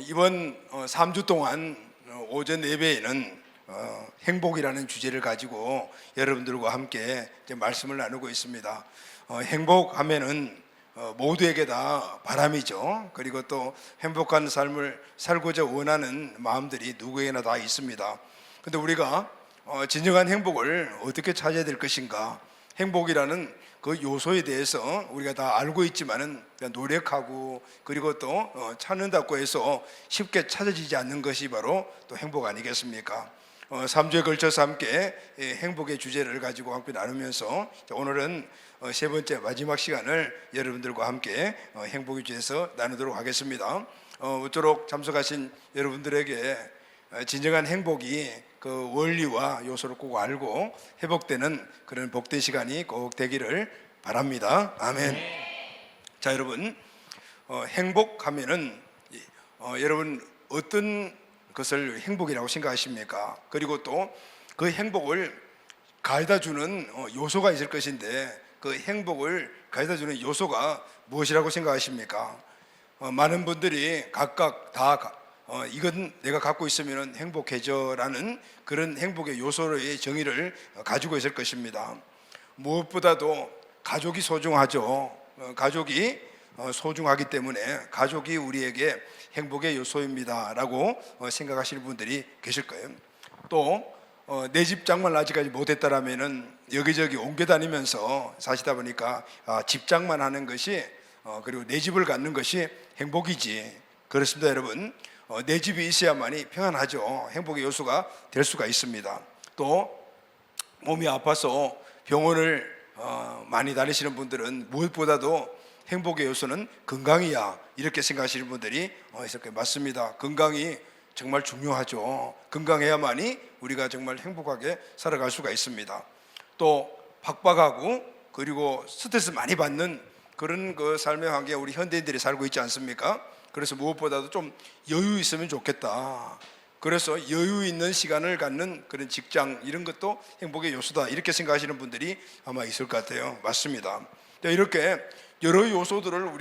이번 3주 동안 오전 예배에는 행복이라는 주제를 가지고 여러분들과 함께 이제 말씀을 나누고 있습니다. 행복하면은 모두에게 다 바람이죠. 그리고 또 행복한 삶을 살고자 원하는 마음들이 누구에게나 다 있습니다. 근데 우리가 진정한 행복을 어떻게 찾아야 될 것인가? 행복이라는 그 요소에 대해서 우리가 다 알고 있지만은 노력하고 그리고 또 찾는다고 해서 쉽게 찾아지지 않는 것이 바로 또 행복 아니겠습니까? 3주에 걸쳐서 함께 행복의 주제를 가지고 함께 나누면서 오늘은 세 번째 마지막 시간을 여러분들과 함께 행복의 주제에서 나누도록 하겠습니다. 모쪼록 참석하신 여러분들에게 진정한 행복이 그 원리와 요소를 꼭 알고 회복되는 그런 복된 시간이 꼭 되기를 바랍니다. 아멘. 자, 여러분, 행복하면은 여러분 어떤 것을 행복이라고 생각하십니까? 그리고 또 그 행복을 가져다 주는 요소가 있을 것인데 그 행복을 가져다 주는 요소가 무엇이라고 생각하십니까? 많은 분들이 각각 다 이건 내가 갖고 있으면 행복해져라는 그런 행복의 요소의 정의를 가지고 있을 것입니다. 무엇보다도 가족이 소중하죠. 가족이 소중하기 때문에 가족이 우리에게 행복의 요소입니다 라고 생각하시는 분들이 계실 거예요. 또 내 집장만 아직까지 못했다라면은 여기저기 옮겨 다니면서 사시다 보니까 집장만 하는 것이 그리고 내 집을 갖는 것이 행복이지. 그렇습니다, 여러분. 내 집이 있어야만이 평안하죠. 행복의 요소가 될 수가 있습니다. 또 몸이 아파서 병원을 많이 다니시는 분들은 무엇보다도 행복의 요소는 건강이야 이렇게 생각하시는 분들이 있을 거예요. 맞습니다. 건강이 정말 중요하죠. 건강해야만이 우리가 정말 행복하게 살아갈 수가 있습니다. 또 박박하고 그리고 스트레스 많이 받는 그런 그 삶의 환경에 우리 현대인들이 살고 있지 않습니까? 그래서 무엇보다도 좀 여유 있으면 좋겠다. 그래서 여유 있는 시간을 갖는 그런 직장 이런 것도 행복의 요소다 이렇게 생각하시는 분들이 아마 있을 것 같아요. 맞습니다. 이렇게 여러 요소들을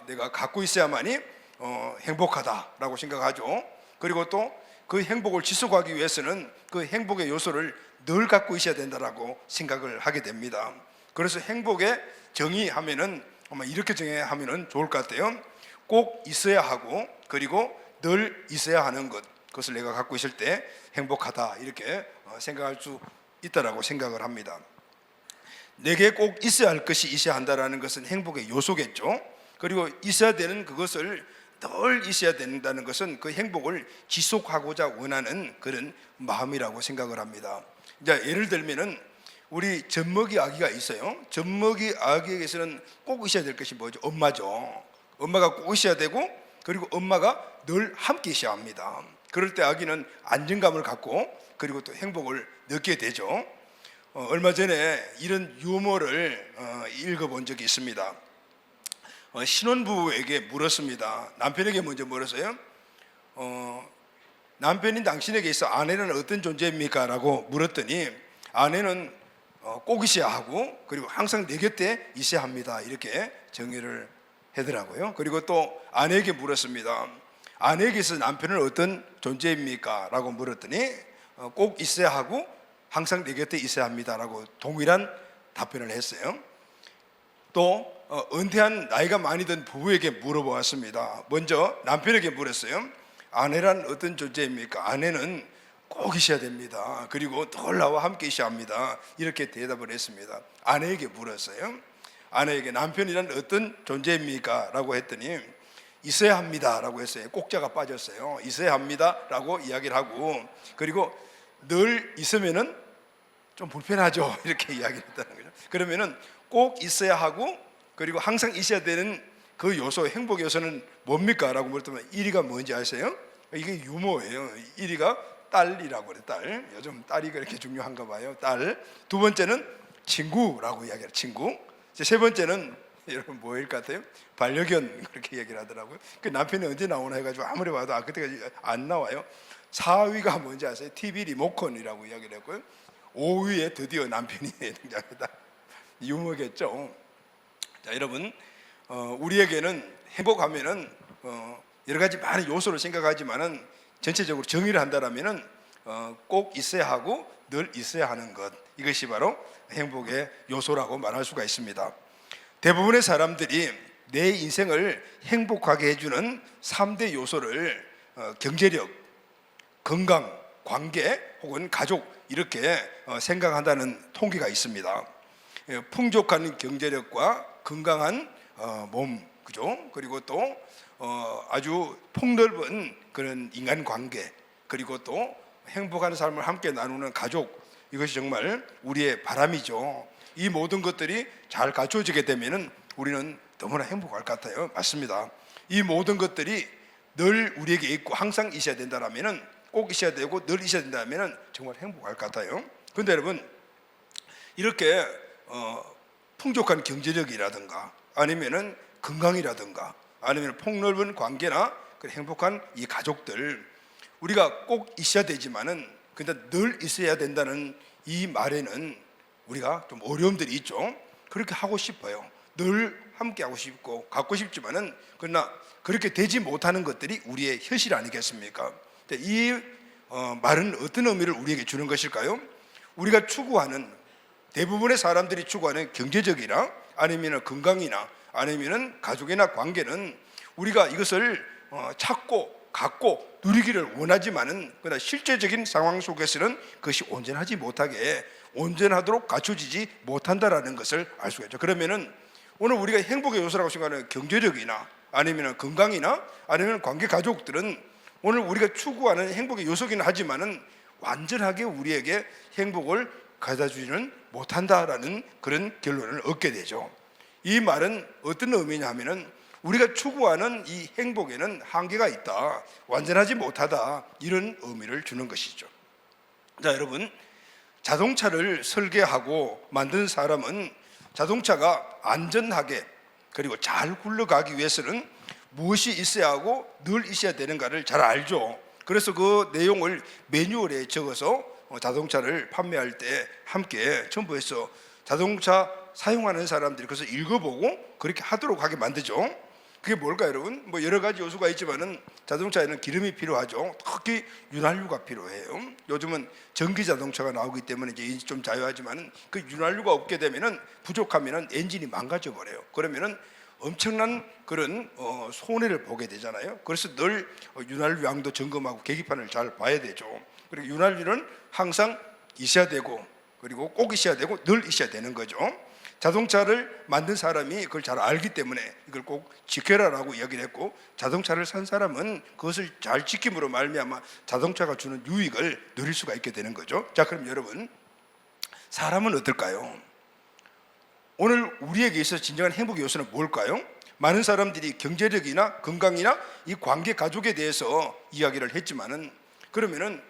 내가 갖고 있어야만이 행복하다라고 생각하죠. 그리고 또 그 행복을 지속하기 위해서는 그 행복의 요소를 늘 갖고 있어야 된다라고 생각을 하게 됩니다. 그래서 행복의 정의하면은 아마 이렇게 정의하면은 좋을 것 같아요. 꼭 있어야 하고 그리고 늘 있어야 하는 것, 그것을 내가 갖고 있을 때 행복하다 이렇게 생각할 수 있다라고 생각을 합니다. 내게 꼭 있어야 할 것이 있어야 한다라는 것은 행복의 요소겠죠. 그리고 있어야 되는 그것을 늘 있어야 된다는 것은 그 행복을 지속하고자 원하는 그런 마음이라고 생각을 합니다. 이제 예를 들면은 우리 젖먹이 아기가 있어요. 젖먹이 아기에게서는 꼭 있어야 될 것이 뭐죠? 엄마죠. 엄마가 꼭 있어야 되고 그리고 엄마가 늘 함께 있어야 합니다. 그럴 때 아기는 안정감을 갖고 그리고 또 행복을 느끼게 되죠. 얼마 전에 이런 유머를 읽어본 적이 있습니다. 신혼부부에게 물었습니다. 남편에게 먼저 물었어요. 남편인 당신에게 있어 아내는 어떤 존재입니까? 라고 물었더니 아내는 꼭 있어야 하고 그리고 항상 내 곁에 있어야 합니다 이렇게 정의를 하더라고요. 그리고 또 아내에게 물었습니다. 아내에게서 남편은 어떤 존재입니까? 라고 물었더니 꼭 있어야 하고 항상 내 곁에 있어야 합니다 라고 동일한 답변을 했어요. 또 은퇴한 나이가 많이 든 부부에게 물어보았습니다. 먼저 남편에게 물었어요. 아내란 어떤 존재입니까? 아내는 꼭 있어야 됩니다. 그리고 늘 나와 함께 있어야 합니다 이렇게 대답을 했습니다. 아내에게 물었어요. 아내에게 남편이란 어떤 존재입니까? 라고 했더니 있어야 합니다 라고 했어요. 꼭자가 빠졌어요. 있어야 합니다 라고 이야기를 하고 그리고 늘 있으면은 좀 불편하죠 이렇게 이야기를 했다는 거죠. 그러면은 꼭 있어야 하고 그리고 항상 있어야 되는 그 요소, 행복의 요소는 뭡니까? 라고 물었더니 1위가 뭔지 아세요? 이게 유머예요. 1위가 딸이라고 그래요. 딸. 요즘 딸이 그렇게 중요한가 봐요. 딸. 두 번째는 친구라고 이야기해요. 친구. 세 번째는 여러분 뭐일 것 같아요? 반려견 그렇게 얘기를 하더라고요. 그 남편이 언제 나오나 해가지고 아무리 봐도 그때까지 안 나와요. 4위가 뭔지 아세요? TV 리모컨이라고 이야기를 했고요. 5위에 드디어 남편이 등장합니다. 유머겠죠. 자, 여러분, 우리에게는 행복하면은 여러 가지 많은 요소를 생각하지만은 전체적으로 정의를 한다라면은 꼭 있어야 하고 늘 있어야 하는 것, 이것이 바로 행복의 요소라고 말할 수가 있습니다. 대부분의 사람들이 내 인생을 행복하게 해주는 3대 요소를 경제력, 건강, 관계 혹은 가족 이렇게 생각한다는 통계가 있습니다. 풍족한 경제력과 건강한 몸, 그죠? 그리고 또 아주 폭넓은 그런 인간관계, 그리고 또 행복한 삶을 함께 나누는 가족, 이것이 정말 우리의 바람이죠. 이 모든 것들이 잘 갖춰지게 되면은 우리는 너무나 행복할 것 같아요. 맞습니다. 이 모든 것들이 늘 우리에게 있고 항상 있어야 된다라면은, 꼭 있어야 되고 늘 있어야 된다면은 정말 행복할 것 같아요. 그런데 여러분, 이렇게 풍족한 경제력이라든가 아니면은 건강이라든가 아니면 폭넓은 관계나 행복한 이 가족들, 우리가 꼭 있어야 되지만은 근데 늘 있어야 된다는 이 말에는 우리가 좀 어려움들이 있죠. 그렇게 하고 싶어요. 늘 함께 하고 싶고 갖고 싶지만은, 그러나 그렇게 되지 못하는 것들이 우리의 현실 아니겠습니까? 이 말은 어떤 의미를 우리에게 주는 것일까요? 우리가 추구하는, 대부분의 사람들이 추구하는 경제적이나 아니면 건강이나 아니면 가족이나 관계는 우리가 이것을 찾고 갖고 누리기를 원하지만은, 그러나 실제적인 상황 속에서는 그것이 온전하도록 갖춰지지 못한다라는 것을 알 수가 있죠. 그러면은 오늘 우리가 행복의 요소라고 생각하는 경제력이나 아니면 건강이나 아니면 관계, 가족들은 오늘 우리가 추구하는 행복의 요소긴 하지만은 완전하게 우리에게 행복을 가져다 주지는 못한다라는 그런 결론을 얻게 되죠. 이 말은 어떤 의미냐 하면은 우리가 추구하는 이 행복에는 한계가 있다, 완전하지 못하다, 이런 의미를 주는 것이죠. 자, 여러분, 자동차를 설계하고 만든 사람은 자동차가 안전하게 그리고 잘 굴러가기 위해서는 무엇이 있어야 하고 늘 있어야 되는가를 잘 알죠. 그래서 그 내용을 매뉴얼에 적어서 자동차를 판매할 때 함께 첨부해서 자동차 사용하는 사람들이 그래서 읽어보고 그렇게 하도록 하게 만들죠. 그게 뭘까요, 여러분? 뭐 여러 가지 요소가 있지만은 자동차에는 기름이 필요하죠. 특히 윤활유가 필요해요. 요즘은 전기 자동차가 나오기 때문에 이제 좀 자유하지만은 그 윤활유가 없게 되면은, 부족하면은 엔진이 망가져 버려요. 그러면은 엄청난 그런 손해를 보게 되잖아요. 그래서 늘 윤활유 양도 점검하고 계기판을 잘 봐야 되죠. 그리고 윤활유는 항상 있어야 되고 그리고 꼭 있어야 되고 늘 있어야 되는 거죠. 자동차를 만든 사람이 그걸 잘 알기 때문에 이걸 꼭 지켜라라고 이야기를 했고, 자동차를 산 사람은 그것을 잘 지킴으로 말미암아 자동차가 주는 유익을 누릴 수가 있게 되는 거죠. 자, 그럼 여러분, 사람은 어떨까요? 오늘 우리에게 있어서 진정한 행복의 요소는 뭘까요? 많은 사람들이 경제력이나 건강이나 이 관계, 가족에 대해서 이야기를 했지만은, 그러면은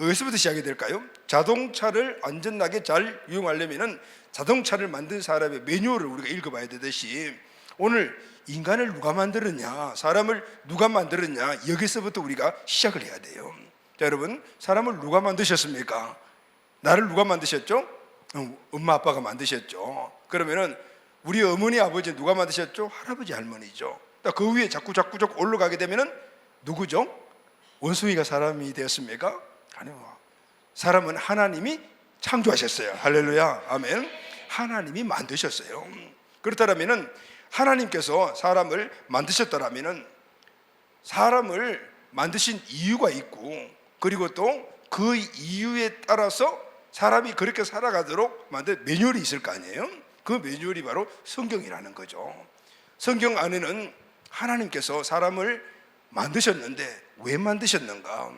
어디서부터 시작이 될까요? 자동차를 안전하게 잘 이용하려면은 자동차를 만든 사람의 매뉴얼을 우리가 읽어봐야 되듯이, 오늘 인간을 누가 만들었냐, 사람을 누가 만들었냐, 여기서부터 우리가 시작을 해야 돼요. 자, 여러분, 사람을 누가 만드셨습니까? 나를 누가 만드셨죠? 엄마 아빠가 만드셨죠. 그러면은 우리 어머니 아버지 누가 만드셨죠? 할아버지 할머니죠. 그 위에 자꾸 올라가게 되면은 누구죠? 원숭이가 사람이 되었습니까? 아니요. 사람은 하나님이 창조하셨어요. 할렐루야, 아멘. 하나님이 만드셨어요. 그렇다면은 하나님께서 사람을 만드셨다라면은 사람을 만드신 이유가 있고, 그리고 또 그 이유에 따라서 사람이 그렇게 살아가도록 만든 매뉴얼이 있을 거 아니에요? 그 매뉴얼이 바로 성경이라는 거죠. 성경 안에는 하나님께서 사람을 만드셨는데 왜 만드셨는가,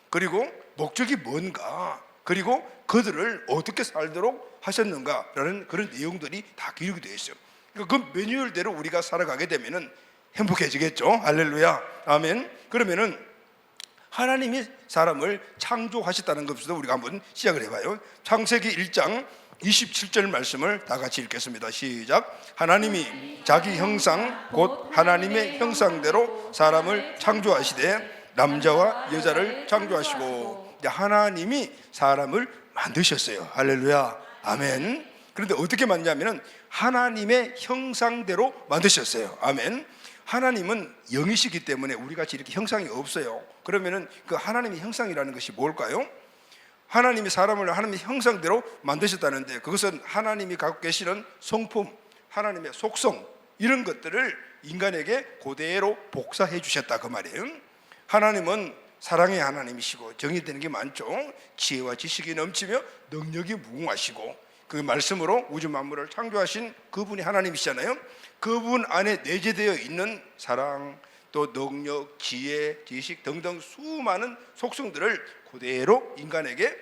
그리고 목적이 뭔가, 그리고 그들을 어떻게 살도록 하셨는가라는 그런 내용들이 다 기록이 되어 있어요. 그러니까 그 매뉴얼대로 우리가 살아가게 되면은 행복해지겠죠. 할렐루야, 아멘. 그러면은 하나님이 사람을 창조하셨다는 것부터 우리가 한번 시작을 해봐요. 창세기 1장 27절 말씀을 다 같이 읽겠습니다. 시작. 하나님이 자기 형상 곧 하나님의 형상대로 사람을 창조하시되 남자와 여자를 창조하시고, 하나님이 사람을 만드셨어요. 할렐루야, 아멘. 그런데 어떻게 만드냐면 하나님의 형상대로 만드셨어요. 아멘. 하나님은 영이시기 때문에 우리 같이 이렇게 형상이 없어요. 그러면은 그 하나님의 형상이라는 것이 뭘까요? 하나님이 사람을 하나님의 형상대로 만드셨다는데, 그것은 하나님이 갖고 계시는 성품, 하나님의 속성, 이런 것들을 인간에게 그대로 복사해 주셨다 그 말이에요. 하나님은 사랑의 하나님이시고 정의되는 게 많죠. 지혜와 지식이 넘치며 능력이 무궁하시고, 그 말씀으로 우주 만물을 창조하신 그분이 하나님이시잖아요. 그분 안에 내재되어 있는 사랑, 또 능력, 지혜, 지식 등등 수많은 속성들을 그대로 인간에게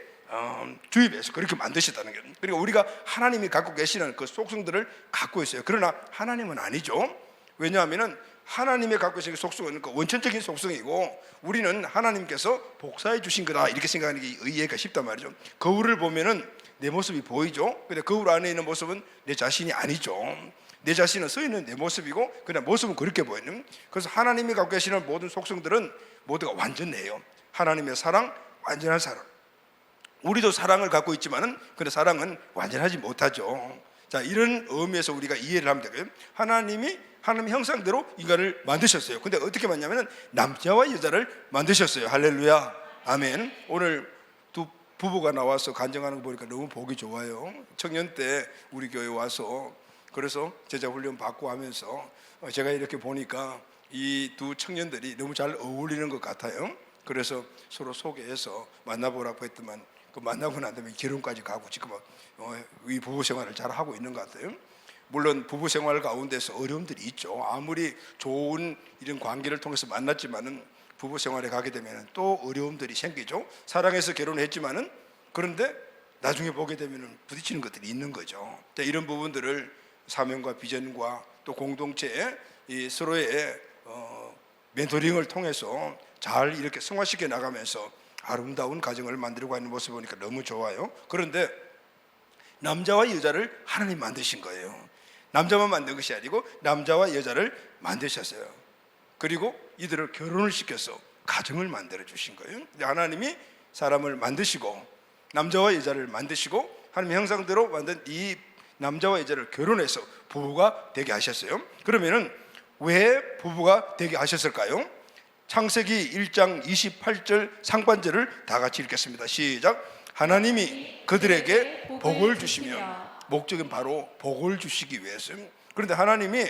주입해서 그렇게 만드셨다는 거예요. 그리고 우리가 하나님이 갖고 계시는 그 속성들을 갖고 있어요. 그러나 하나님은 아니죠. 왜냐하면 하나님이 갖고 계신 속성은 그 원천적인 속성이고, 우리는 하나님께서 복사해 주신 거다 이렇게 생각하는 게 이해가 쉽단 말이죠. 거울을 보면은 내 모습이 보이죠. 근데 거울 안에 있는 모습은 내 자신이 아니죠. 내 자신은 서 있는 내 모습이고, 그냥 모습은 그렇게 보이는. 그래서 하나님이 갖고 계시는 모든 속성들은 모두가 완전해요. 하나님의 사랑, 완전한 사랑. 우리도 사랑을 갖고 있지만은 그 사랑은 완전하지 못하죠. 자, 이런 의미에서 우리가 이해를 하면 되고요. 하나님이 하나님 형상대로 인간을 만드셨어요. 근데 어떻게 만드냐면은 남자와 여자를 만드셨어요. 할렐루야, 아멘. 오늘 두 부부가 나와서 간증하는 거 보니까 너무 보기 좋아요. 청년 때 우리 교회 와서, 그래서 제자 훈련 받고 하면서 제가 이렇게 보니까 이 두 청년들이 너무 잘 어울리는 것 같아요. 그래서 서로 소개해서 만나보라고 했더만, 그 만나고 난 다음에 결혼까지 가고 지금 이 부부 생활을 잘 하고 있는 것 같아요. 물론 부부 생활 가운데서 어려움들이 있죠. 아무리 좋은 이런 관계를 통해서 만났지만은 부부 생활에 가게 되면 또 어려움들이 생기죠. 사랑해서 결혼했지만은, 그런데 나중에 보게 되면 부딪히는 것들이 있는 거죠. 이런 부분들을 사명과 비전과 또 공동체에 이 서로의 멘토링을 통해서 잘 이렇게 승화시켜 나가면서 아름다운 가정을 만들고 있는 모습을 보니까 너무 좋아요. 그런데 남자와 여자를 하나님 만드신 거예요. 남자만 만든 것이 아니고 남자와 여자를 만드셨어요. 그리고 이들을 결혼을 시켜서 가정을 만들어 주신 거예요. 하나님이 사람을 만드시고 남자와 여자를 만드시고 하나님의 형상대로 만든 이 남자와 여자를 결혼해서 부부가 되게 하셨어요. 그러면은 왜 부부가 되게 하셨을까요? 창세기 1장 28절 상반절을 다 같이 읽겠습니다. 시작. 하나님이 그들에게 복을 주시며, 목적은 바로 복을 주시기 위해서. 그런데 하나님이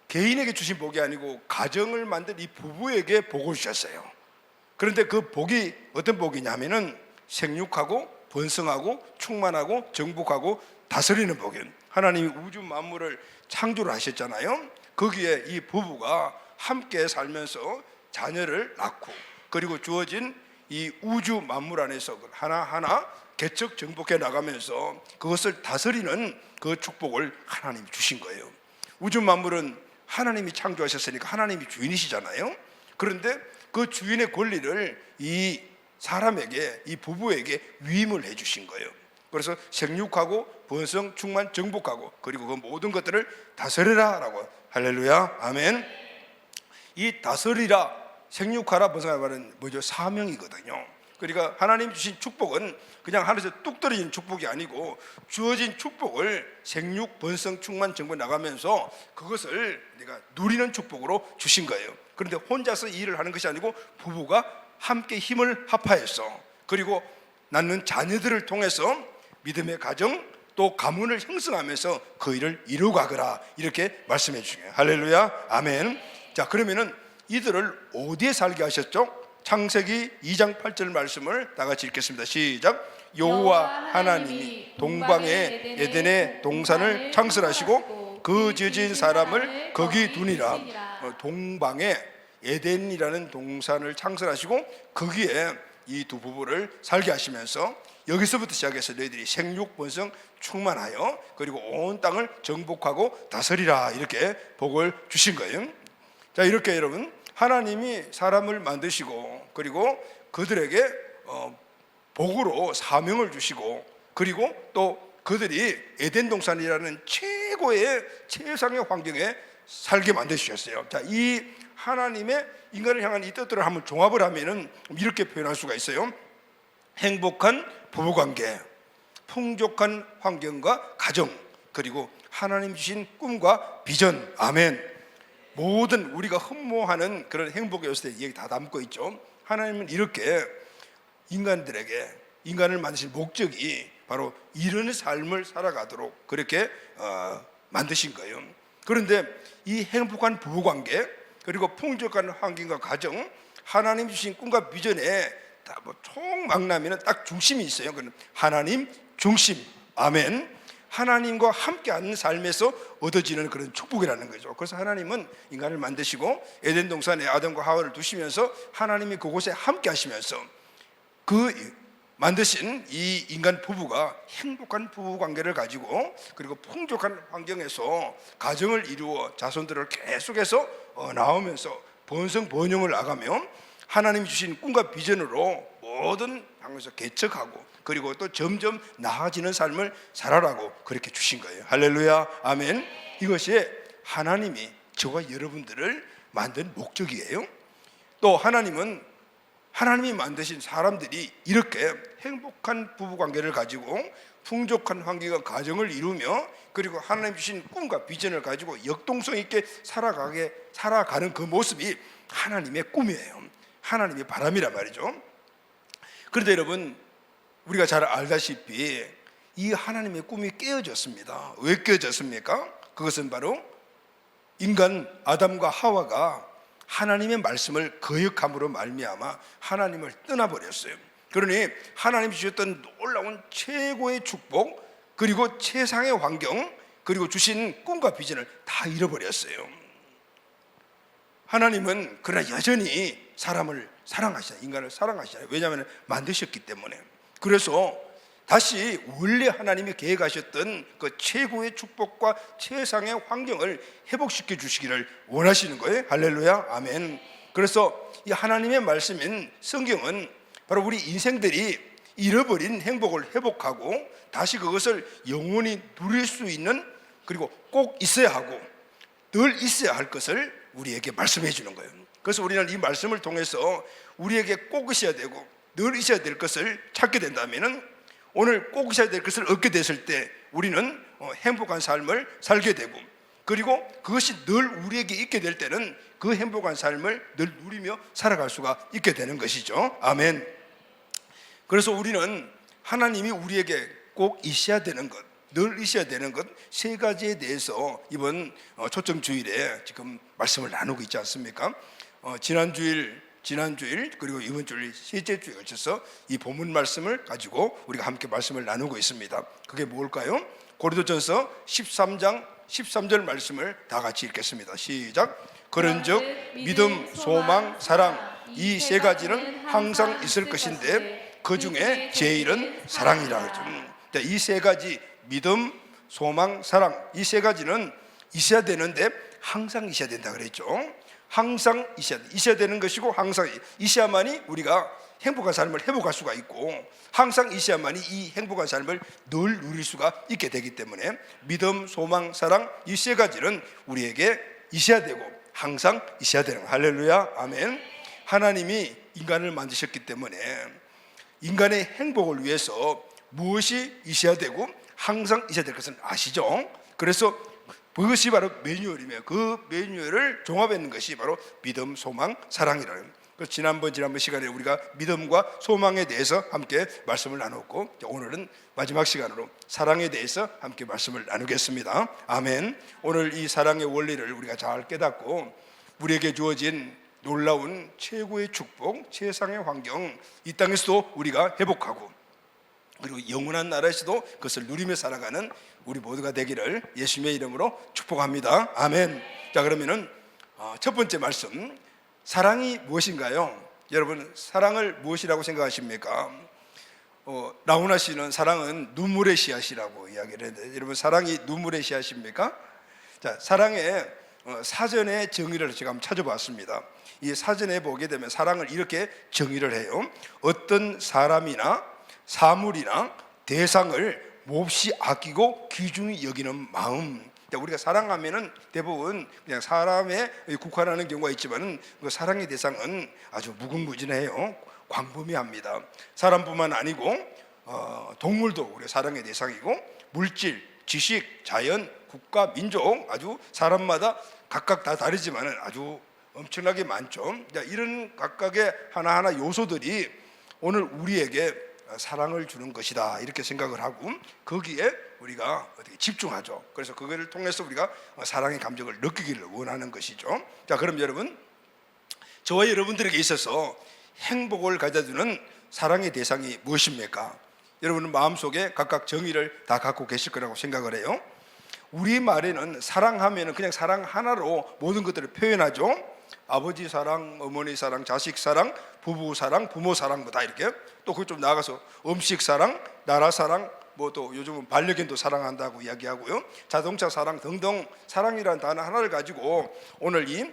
개인에게 주신 복이 아니고 가정을 만든 이 부부에게 복을 주셨어요. 그런데 그 복이 어떤 복이냐면은 생육하고 번성하고 충만하고 정복하고 다스리는 복이에요. 하나님이 우주 만물을 창조를 하셨잖아요. 거기에 이 부부가 함께 살면서 자녀를 낳고, 그리고 주어진 이 우주 만물 안에서 하나하나 개척 정복해 나가면서 그것을 다스리는 그 축복을 하나님이 주신 거예요. 우주 만물은 하나님이 창조하셨으니까 하나님이 주인이시잖아요. 그런데 그 주인의 권리를 이 사람에게, 이 부부에게 위임을 해 주신 거예요. 그래서 생육하고 번성 충만 정복하고 그리고 그 모든 것들을 다스리라 라고. 할렐루야, 아멘. 이 다스리라, 생육하라, 번성하라 말은 뭐죠? 사명이거든요. 그러니까 하나님 주신 축복은 그냥 하늘에서 뚝 떨어진 축복이 아니고 주어진 축복을 생육, 번성, 충만, 정복 나가면서 그것을 내가 누리는 축복으로 주신 거예요. 그런데 혼자서 일을 하는 것이 아니고 부부가 함께 힘을 합하여서, 그리고 낳는 자녀들을 통해서 믿음의 가정 또 가문을 형성하면서 그 일을 이루가거라 이렇게 말씀해 주시네요. 할렐루야, 아멘. 자, 그러면은 이들을 어디에 살게 하셨죠? 창세기 2장 8절 말씀을 다 같이 읽겠습니다. 시작. 여호와 하나님이 동방의 에덴의 동산을 창설하시고 그 지어진 사람을 거기 두니라. 동방의 에덴이라는 동산을 창설하시고 거기에 이 두 부부를 살게 하시면서 여기서부터 시작해서 너희들이 생육 번성 충만하여 그리고 온 땅을 정복하고 다스리라 이렇게 복을 주신 거예요. 자, 이렇게 여러분, 하나님이 사람을 만드시고 그리고 그들에게 복으로 사명을 주시고, 그리고 또 그들이 에덴 동산이라는 최고의 최상의 환경에 살게 만드셨어요. 자, 이 하나님의 인간을 향한 이 뜻들을 한번 종합을 하면은 이렇게 표현할 수가 있어요. 행복한 부부관계, 풍족한 환경과 가정, 그리고 하나님 주신 꿈과 비전. 아멘. 모든 우리가 흠모하는 그런 행복의 요소들이 여기 다 담고 있죠. 하나님은 이렇게 인간을 만드신 목적이 바로 이런 삶을 살아가도록 그렇게 만드신 거예요. 그런데 이 행복한 부부관계 그리고 풍족한 환경과 가정, 하나님 주신 꿈과 비전에 다 총망라하면 딱 중심이 있어요. 그건 하나님 중심. 아멘. 하나님과 함께하는 삶에서 얻어지는 그런 축복이라는 거죠. 그래서 하나님은 인간을 만드시고 에덴 동산에 아담과 하와를 두시면서 하나님이 그곳에 함께 하시면서 그 만드신 이 인간 부부가 행복한 부부 관계를 가지고 그리고 풍족한 환경에서 가정을 이루어 자손들을 계속해서 낳으면서 번성 번영을 나가며 하나님이 주신 꿈과 비전으로 모든 방에서 개척하고 그리고 또 점점 나아지는 삶을 살아라고 그렇게 주신 거예요. 할렐루야, 아멘. 이것이 하나님이 저와 여러분들을 만든 목적이에요. 또 하나님이 만드신 사람들이 이렇게 행복한 부부관계를 가지고 풍족한 환경과 가정을 이루며 그리고 하나님 주신 꿈과 비전을 가지고 역동성 있게 살아가는 그 모습이 하나님의 꿈이에요. 하나님의 바람이란 말이죠. 그런데 여러분, 우리가 잘 알다시피 이 하나님의 꿈이 깨어졌습니다. 왜 깨어졌습니까? 그것은 바로 인간 아담과 하와가 하나님의 말씀을 거역함으로 말미암아 하나님을 떠나버렸어요. 그러니 하나님이 주셨던 놀라운 최고의 축복 그리고 최상의 환경 그리고 주신 꿈과 비전을 다 잃어버렸어요. 하나님은 그러나 여전히 사람을 사랑하시잖아요. 인간을 사랑하시잖아요. 왜냐하면 만드셨기 때문에. 그래서 다시 원래 하나님이 계획하셨던 그 최고의 축복과 최상의 환경을 회복시켜 주시기를 원하시는 거예요. 할렐루야, 아멘. 그래서 이 하나님의 말씀인 성경은 바로 우리 인생들이 잃어버린 행복을 회복하고 다시 그것을 영원히 누릴 수 있는 그리고 꼭 있어야 하고 늘 있어야 할 것을 우리에게 말씀해 주는 거예요. 그래서 우리는 이 말씀을 통해서 우리에게 꼭 있어야 되고 늘 있어야 될 것을 찾게 된다면은 오늘 꼭 있어야 될 것을 얻게 됐을 때 우리는 행복한 삶을 살게 되고 그리고 그것이 늘 우리에게 있게 될 때는 그 행복한 삶을 늘 누리며 살아갈 수가 있게 되는 것이죠. 아멘. 그래서 우리는 하나님이 우리에게 꼭 있어야 되는 것, 늘 있어야 되는 것 세 가지에 대해서 이번 초청 주일에 지금 말씀을 나누고 있지 않습니까? 지난 주일 그리고 이번 주일 셋째 주에 걸쳐서 이 본문 말씀을 가지고 우리가 함께 말씀을 나누고 있습니다. 그게 뭘까요? 고린도전서 13장 13절 말씀을 다 같이 읽겠습니다. 시작. 그런즉 믿음, 소망, 사랑 이 세 가지는 항상 있을 것인데 그 중에 제일은 사랑이라. 이 세 가지 믿음, 소망, 사랑 이 세 가지는 있어야 되는데 항상 있어야 된다 그랬죠. 항상 있어야 되는 것이고 항상 있어야만이 우리가 행복한 삶을 회복할 수가 있고 항상 있어야만이 이 행복한 삶을 늘 누릴 수가 있게 되기 때문에 믿음, 소망, 사랑 이 세 가지는 우리에게 있어야 되고 항상 있어야 되는 거예요. 할렐루야, 아멘. 하나님이 인간을 만드셨기 때문에 인간의 행복을 위해서 무엇이 있어야 되고 항상 있어야 될 것은 아시죠? 그래서 그것이 바로 매뉴얼이며 그 매뉴얼을 종합해 있는 것이 바로 믿음, 소망, 사랑이라는. 그래서 지난번 시간에 우리가 믿음과 소망에 대해서 함께 말씀을 나눴고 오늘은 마지막 시간으로 사랑에 대해서 함께 말씀을 나누겠습니다. 아멘. 오늘 이 사랑의 원리를 우리가 잘 깨닫고 우리에게 주어진 놀라운 최고의 축복, 최상의 환경 이 땅에서도 우리가 회복하고 그리고 영원한 나라에서도 그것을 누리며 살아가는 우리 모두가 되기를 예수님의 이름으로 축복합니다. 아멘. 자, 그러면은 첫 번째 말씀, 사랑이 무엇인가요? 여러분, 사랑을 무엇이라고 생각하십니까? 라우나 씨는 사랑은 눈물의 씨앗이라고 이야기를 했는데 여러분, 사랑이 눈물의 씨앗입니까? 자, 사랑의 사전의 정의를 제가 한번 찾아봤습니다. 이 사전에 보게 되면 사랑을 이렇게 정의를 해요. 어떤 사람이나 사물이나 대상을 몹시 아끼고 귀중히 여기는 마음. 우리가 사랑하면은 대부분 그냥 사람에 국한하는 경우가 있지만은 그 사랑의 대상은 아주 무궁무진해요. 광범위합니다. 사람뿐만 아니고 동물도 우리 사랑의 대상이고 물질, 지식, 자연, 국가, 민족 아주 사람마다 각각 다 다르지만 아주 엄청나게 많죠. 이런 각각의 하나하나 요소들이 오늘 우리에게 사랑을 주는 것이다 이렇게 생각을 하고 거기에 우리가 어떻게 집중하죠. 그래서 그거를 통해서 우리가 사랑의 감정을 느끼기를 원하는 것이죠. 자, 그럼 여러분, 저와 여러분들에게 있어서 행복을 가져주는 사랑의 대상이 무엇입니까? 여러분은 마음속에 각각 정의를 다 갖고 계실 거라고 생각을 해요. 우리 말에는 사랑하면 그냥 사랑 하나로 모든 것들을 표현하죠. 아버지 사랑, 어머니 사랑, 자식 사랑, 부부 사랑, 부모 사랑 다 이렇게. 또 그것 좀 나아가서 음식 사랑, 나라 사랑, 뭐 또 요즘은 반려견도 사랑한다고 이야기하고요. 자동차 사랑 등등 사랑이라는 단어 하나를 가지고 오늘 이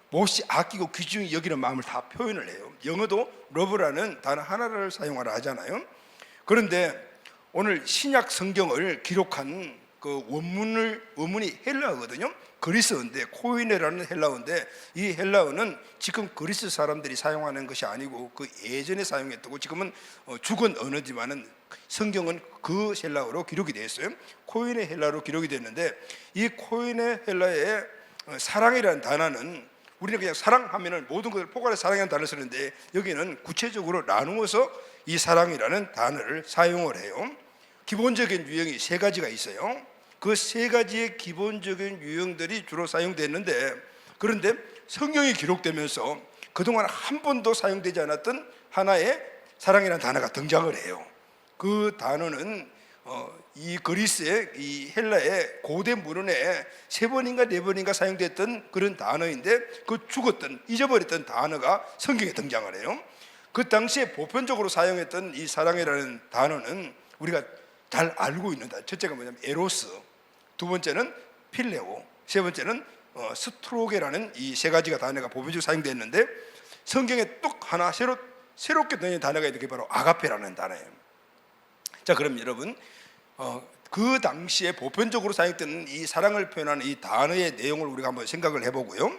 몹시 아끼고 귀중히 여기는 마음을 다 표현을 해요. 영어도 러브라는 단어 하나를 사용하라 하잖아요. 그런데 오늘 신약 성경을 기록한 그 원문이 헬라어거든요. 그리스어인데, 코이네라는 헬라어인데, 이 헬라어는 지금 그리스 사람들이 사용하는 것이 아니고 그 예전에 사용했다고, 지금은 죽은 언어지만은 성경은 그 헬라어로 기록이 되어 있어요. 코이네 헬라어로 기록이 됐는데, 이 코이네 헬라의 사랑이라는 단어는 우리는 그냥 사랑하면은 모든 것을 포괄해 사랑이라는 단어를 쓰는데, 여기는 구체적으로 나누어서 이 사랑이라는 단어를 사용을 해요. 기본적인 유형이 세 가지가 있어요. 그 세 가지의 기본적인 유형들이 주로 사용됐는데, 그런데 성경이 기록되면서 그동안 한 번도 사용되지 않았던 하나의 사랑이라는 단어가 등장을 해요. 그 단어는 이 그리스의, 이 헬라의 고대 문헌에 세 번인가 네 번인가 사용됐던 그런 단어인데, 그 죽었던, 잊어버렸던 단어가 성경에 등장을 해요. 그 당시에 보편적으로 사용했던 이 사랑이라는 단어는 우리가 잘 알고 있는 단어. 첫째가 뭐냐면 에로스, 두 번째는 필레오, 세 번째는 스트로게라는 이 세 가지가 단어가 보편적으로 사용됐는데, 성경에 또 하나 새롭게 넣은 단어가 있는 게 바로 아가페라는 단어예요. 자, 그럼 여러분, 그 당시에 보편적으로 사용되는 이 사랑을 표현하는 이 단어의 내용을 우리가 한번 생각을 해보고요.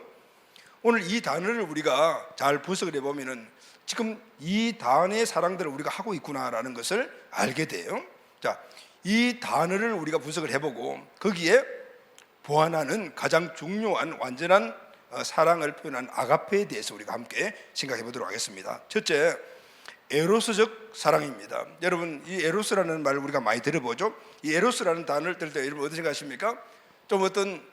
오늘 이 단어를 우리가 잘 분석을 해보면은 지금 이 단어의 사랑들을 우리가 하고 있구나라는 것을 알게 돼요. 자, 이 단어를 우리가 분석을 해보고 거기에 보완하는 가장 중요한 완전한 사랑을 표현한 아가페에 대해서 우리가 함께 생각해 보도록 하겠습니다. 첫째, 에로스적 사랑입니다. 여러분, 이 에로스라는 말을 우리가 많이 들어보죠. 이 에로스라는 단어를 들을 때 여러분 어떻게 생각하십니까? 좀 어떤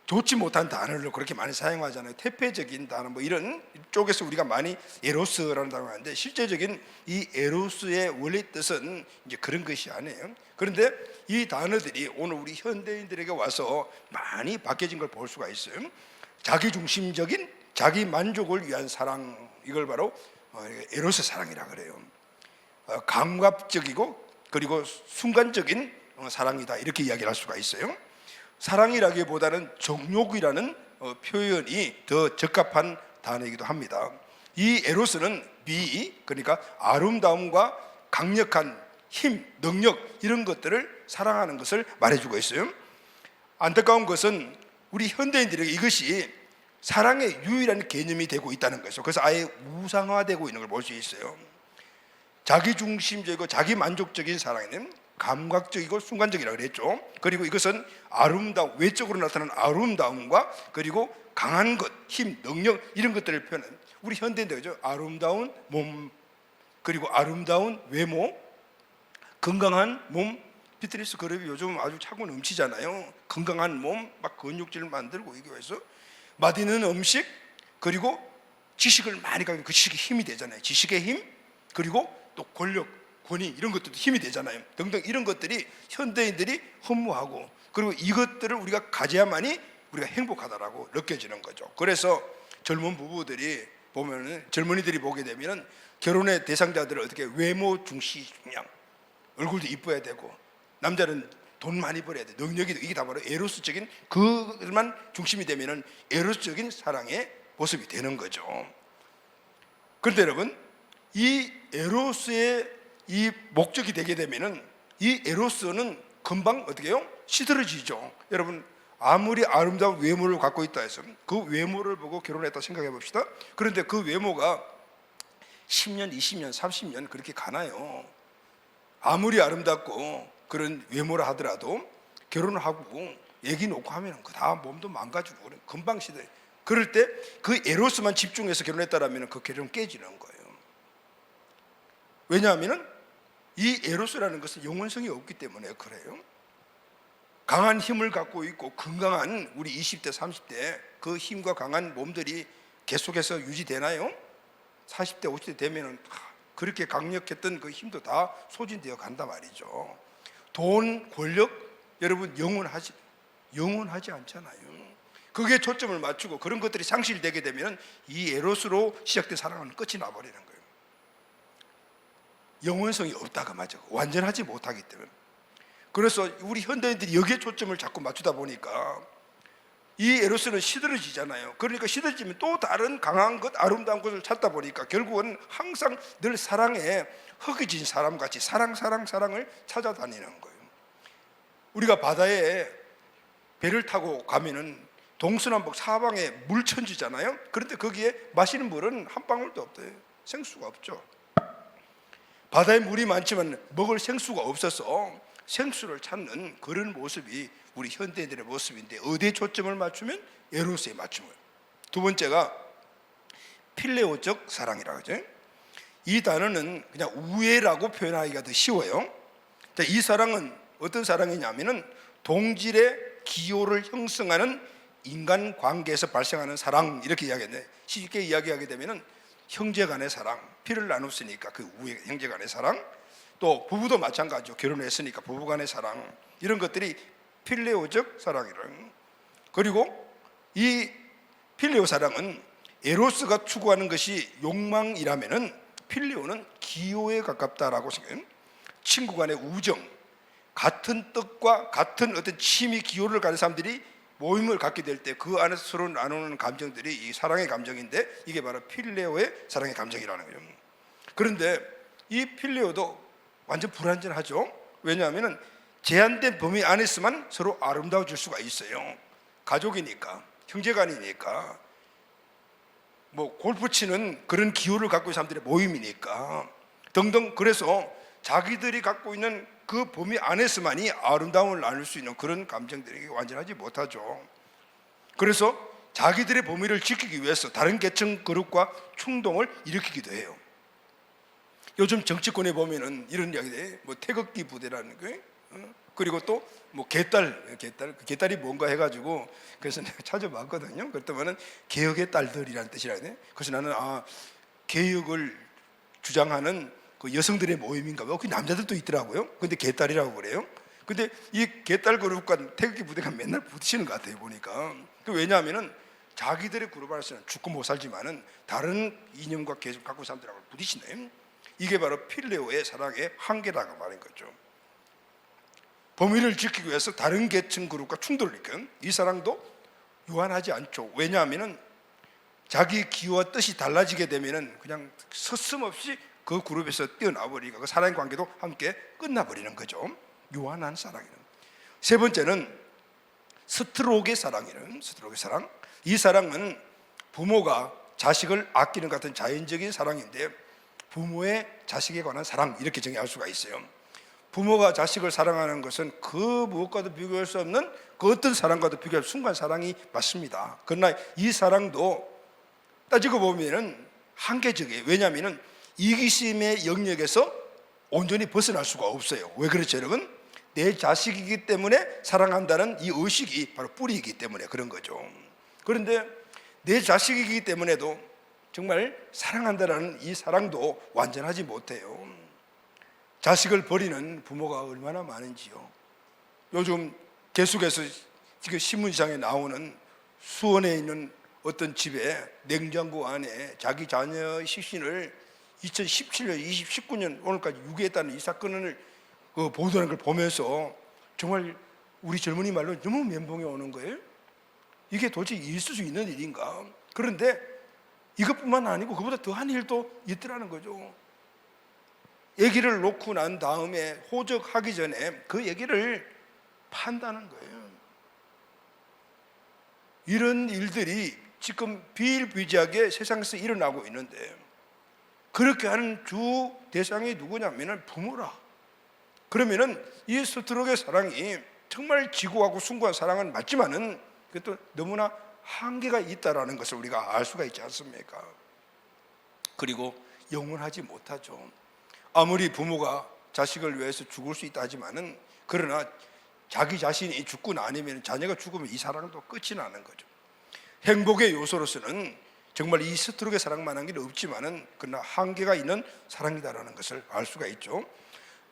좋지 못한 단어를 그렇게 많이 사용하잖아요. 태폐적인 단어 뭐 이런 쪽에서 우리가 많이 에로스라는 단어를 하는데, 실제적인 이 에로스의 원래 뜻은 이제 그런 것이 아니에요. 그런데 이 단어들이 오늘 우리 현대인들에게 와서 많이 바뀌어진 걸 볼 수가 있어요. 자기중심적인, 자기 만족을 위한 사랑, 이걸 바로 에로스 사랑이라 그래요. 감각적이고 그리고 순간적인 사랑이다, 이렇게 이야기를 할 수가 있어요. 사랑이라기보다는 정욕이라는 표현이 더 적합한 단어이기도 합니다. 이 에로스는 미, 그러니까 아름다움과 강력한 힘, 능력, 이런 것들을 사랑하는 것을 말해주고 있어요. 안타까운 것은 우리 현대인들에게 이것이 사랑의 유일한 개념이 되고 있다는 것이죠. 그래서 아예 우상화되고 있는 걸 볼 수 있어요. 자기중심적이고 자기만족적인 사랑에는 감각적이고 순간적이라고 그랬죠. 그리고 이것은 아름다움, 외적으로 나타나는 아름다움과 그리고 강한 것, 힘, 능력, 이런 것들을 표현하는, 우리 현대인들죠. 아름다운 몸, 그리고 아름다운 외모, 건강한 몸. 비트니스 그룹이 요즘 아주 차고 넘치잖아요. 건강한 몸, 막 근육질을 만들고 이게 해서 맛있는 음식, 그리고 지식을 많이 가지고 그 지식이 힘이 되잖아요. 지식의 힘, 그리고 또 권력, 권위, 이런 것들도 힘이 되잖아요. 등등 이런 것들이 현대인들이 허무하고, 그리고 이것들을 우리가 가져야만이 우리가 행복하다라고 느껴지는 거죠. 그래서 젊은 부부들이 보면은, 젊은이들이 보게 되면은 결혼의 대상자들을 어떻게 외모 중시 그냥 얼굴도 이뻐야 되고, 남자는 돈 많이 벌어야 돼, 능력이, 이게 다 바로 에로스적인, 그것만 중심이 되면은 에로스적인 사랑의 모습이 되는 거죠. 그런데 여러분, 이 에로스의 이 목적이 되게 되면은 이 에로스는 금방 어떻게 해요? 시들어지죠. 여러분, 아무리 아름다운 외모를 갖고 있다 해서 그 외모를 보고 결혼했다 생각해 봅시다. 그런데 그 외모가 10년, 20년, 30년 그렇게 가나요? 아무리 아름답고 그런 외모라 하더라도 결혼을 하고 얘기 놓고 하면 그 다음 몸도 망가지고 그래. 금방 시대. 그럴 때 그 에로스만 집중해서 결혼했다라면 그 결혼 깨지는 거예요. 왜냐하면 이 에로스라는 것은 영원성이 없기 때문에 그래요. 강한 힘을 갖고 있고 건강한 우리 20대 30대 그 힘과 강한 몸들이 계속해서 유지되나요? 40대 50대 되면은 그렇게 강력했던 그 힘도 다 소진되어 간단 말이죠. 돈, 권력, 여러분 영원하지 않잖아요. 그게 초점을 맞추고 그런 것들이 상실되게 되면 이 에로스로 시작된 사랑은 끝이 나버리는 거예요. 영원성이 없다가 맞아. 완전하지 못하기 때문에. 그래서 우리 현대인들이 여기에 초점을 자꾸 맞추다 보니까 이 에로스는 시들어지잖아요. 그러니까 시들어지면 또 다른 강한 것, 아름다운 것을 찾다 보니까 결국은 항상 늘 사랑에 허기진 사람같이 사랑을 찾아다니는 거예요. 우리가 바다에 배를 타고 가면은 동서남북 사방에 물천지잖아요. 그런데 거기에 마시는 물은 한 방울도 없대요. 생수가 없죠. 바다에 물이 많지만 먹을 생수가 없어서 생수를 찾는 그런 모습이 우리 현대인들의 모습인데 어디에 초점을 맞추면 에로스에 맞추는 거예요. 두 번째가 필레오적 사랑이라고 하죠. 이 단어는 그냥 우애라고 표현하기가 더 쉬워요. 이 사랑은 어떤 사랑이냐면은 동질의 기호를 형성하는 인간 관계에서 발생하는 사랑 이렇게 이야기했는데 쉽게 이야기하게 되면은 형제간의 사랑, 피를 나눴으니까 그 우애, 형제간의 사랑, 또 부부도 마찬가지죠. 결혼했으니까 부부간의 사랑, 이런 것들이 필레오적 사랑이라는. 그리고 이 필레오 사랑은 에로스가 추구하는 것이 욕망이라면은 필레오는 기호에 가깝다라고 생각해요. 친구 간의 우정, 같은 뜻과 같은 어떤 취미 기호를 가진 사람들이 모임을 갖게 될 때 그 안에서 서로 나누는 감정들이 이 사랑의 감정인데 이게 바로 필레오의 사랑의 감정이라는 거예요. 그런데 이 필레오도 완전 불완전하죠. 왜냐하면 제한된 범위 안에서만 서로 아름다워질 수가 있어요. 가족이니까, 형제간이니까, 뭐 골프 치는 그런 기호를 갖고 있는 사람들의 모임이니까 등등. 그래서 자기들이 갖고 있는 그 범위 안에서만이 아름다움을 나눌 수 있는 그런 감정들이 완전하지 못하죠. 그래서 자기들의 범위를 지키기 위해서 다른 계층 그룹과 충동을 일으키기도 해요. 요즘 정치권에 보면은 이런 이야기들, 뭐 태극기 부대라는 거, 그리고 또 뭐 개딸이 뭔가 해가지고 그래서 내가 찾아봤거든요. 그랬더니는 개혁의 딸들이라는 뜻이라 해. 그래서 나는 개혁을 주장하는 그 여성들의 모임인가 봐. 그 남자들도 있더라고요. 근데 개딸이라고 그래요. 근데 이 개딸 그룹과 태극기 부대가 맨날 부딪히는 것 같아요 보니까. 왜냐하면은 자기들의 그룹 안에서는 죽고 못 살지만은 다른 이념과 계속 갖고 있는 사람들하고 부딪히네. 이게 바로 필레오의 사랑의 한계라고 말인 거죠. 범위를 지키기 위해서 다른 계층 그룹과 충돌을 일으키는 이 사랑도 유한하지 않죠. 왜냐하면은 자기 기호와 뜻이 달라지게 되면은 그냥 서슴없이 그 그룹에서 뛰어나버리고 그 사랑의 관계도 함께 끝나버리는 거죠. 유한한 사랑이는. 세 번째는 스트로크의 사랑이는 스트로크의 사랑. 이 사랑은 부모가 자식을 아끼는 같은 자연적인 사랑인데 부모의 자식에 관한 사랑 이렇게 정의할 수가 있어요. 부모가 자식을 사랑하는 것은 그 무엇과도 비교할 수 없는 그 어떤 사랑과도 비교할 순간 사랑이 맞습니다. 그러나 이 사랑도 따지고 보면은 한계적이에요. 왜냐하면은 이기심의 영역에서 온전히 벗어날 수가 없어요. 왜 그렇죠, 여러분? 내 자식이기 때문에 사랑한다는 이 의식이 바로 뿌리이기 때문에 그런 거죠. 그런데 내 자식이기 때문에도 정말 사랑한다는 이 사랑도 완전하지 못해요. 자식을 버리는 부모가 얼마나 많은지요. 요즘 계속해서 지금 신문상에 나오는 수원에 있는 어떤 집에 냉장고 안에 자기 자녀의 시신을 2017년, 2019년 오늘까지 유기했다는 이 사건을 보도하는 걸 보면서 정말 우리 젊은이 말로 너무 멘붕이 오는 거예요. 이게 도대체 있을 수 있는 일인가? 그런데 이것뿐만 아니고 그보다 더한 일도 있더라는 거죠. 아기를 놓고 난 다음에 호적하기 전에 그 아기를 판다는 거예요. 이런 일들이 지금 비일비재하게 세상에서 일어나고 있는데 그렇게 하는 주 대상이 누구냐면 부모라. 그러면은 이 스트로크의 사랑이 정말 지고하고 숭고한 사랑은 맞지만은 그것도 너무나 한계가 있다라는 것을 우리가 알 수가 있지 않습니까? 그리고 영원하지 못하죠. 아무리 부모가 자식을 위해서 죽을 수 있다 하지만은, 그러나 자기 자신이 죽고 나면, 자녀가 죽으면 이 사랑도 끝이 나는 거죠. 행복의 요소로서는 정말 이 스트로크의 사랑만한 게 없지만은 그러나 한계가 있는 사랑이다라는 것을 알 수가 있죠.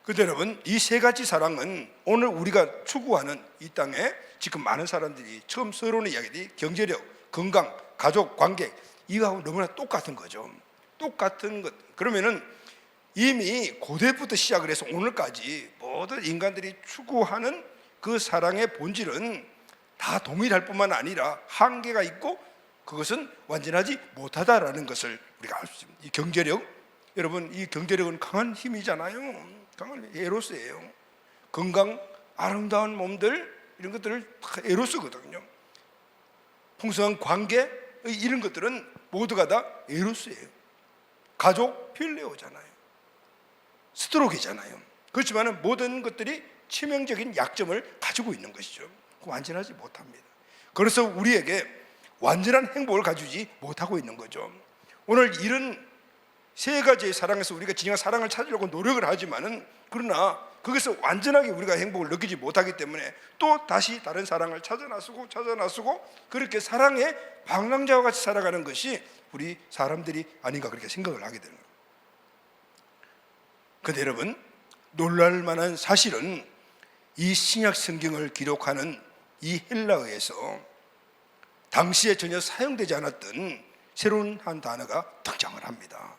그런데 여러분, 이 세 가지 사랑은 오늘 우리가 추구하는 이 땅에 지금 많은 사람들이 처음 서론의 이야기들이 경제력, 건강, 가족, 관계, 이거하고 너무나 똑같은 거죠. 똑같은 것. 그러면은 이미 고대부터 시작을 해서 오늘까지 모든 인간들이 추구하는 그 사랑의 본질은 다 동일할 뿐만 아니라 한계가 있고 그것은 완전하지 못하다라는 것을 우리가 알 수 있습니다. 이 경제력, 여러분, 이 경제력은 강한 힘이잖아요. 강한 에로스예요. 건강, 아름다운 몸들, 이런 것들을 다 에로스거든요. 풍성한 관계, 이런 것들은 모두가 다 에로스예요. 가족, 필레오잖아요. 스트로크잖아요. 그렇지만 모든 것들이 치명적인 약점을 가지고 있는 것이죠. 완전하지 못합니다. 그래서 우리에게 완전한 행복을 가지지 못하고 있는 거죠. 오늘 이런 세 가지의 사랑에서 우리가 진정한 사랑을 찾으려고 노력을 하지만은, 그러나 거기서 완전하게 우리가 행복을 느끼지 못하기 때문에 또 다시 다른 사랑을 찾아 나서고 그렇게 사랑의 방랑자와 같이 살아가는 것이 우리 사람들이 아닌가 그렇게 생각을 하게 되는 거예요. 그런데 여러분, 놀랄 만한 사실은 이 신약 성경을 기록하는 이 헬라어에서 당시에 전혀 사용되지 않았던 새로운 한 단어가 등장을 합니다.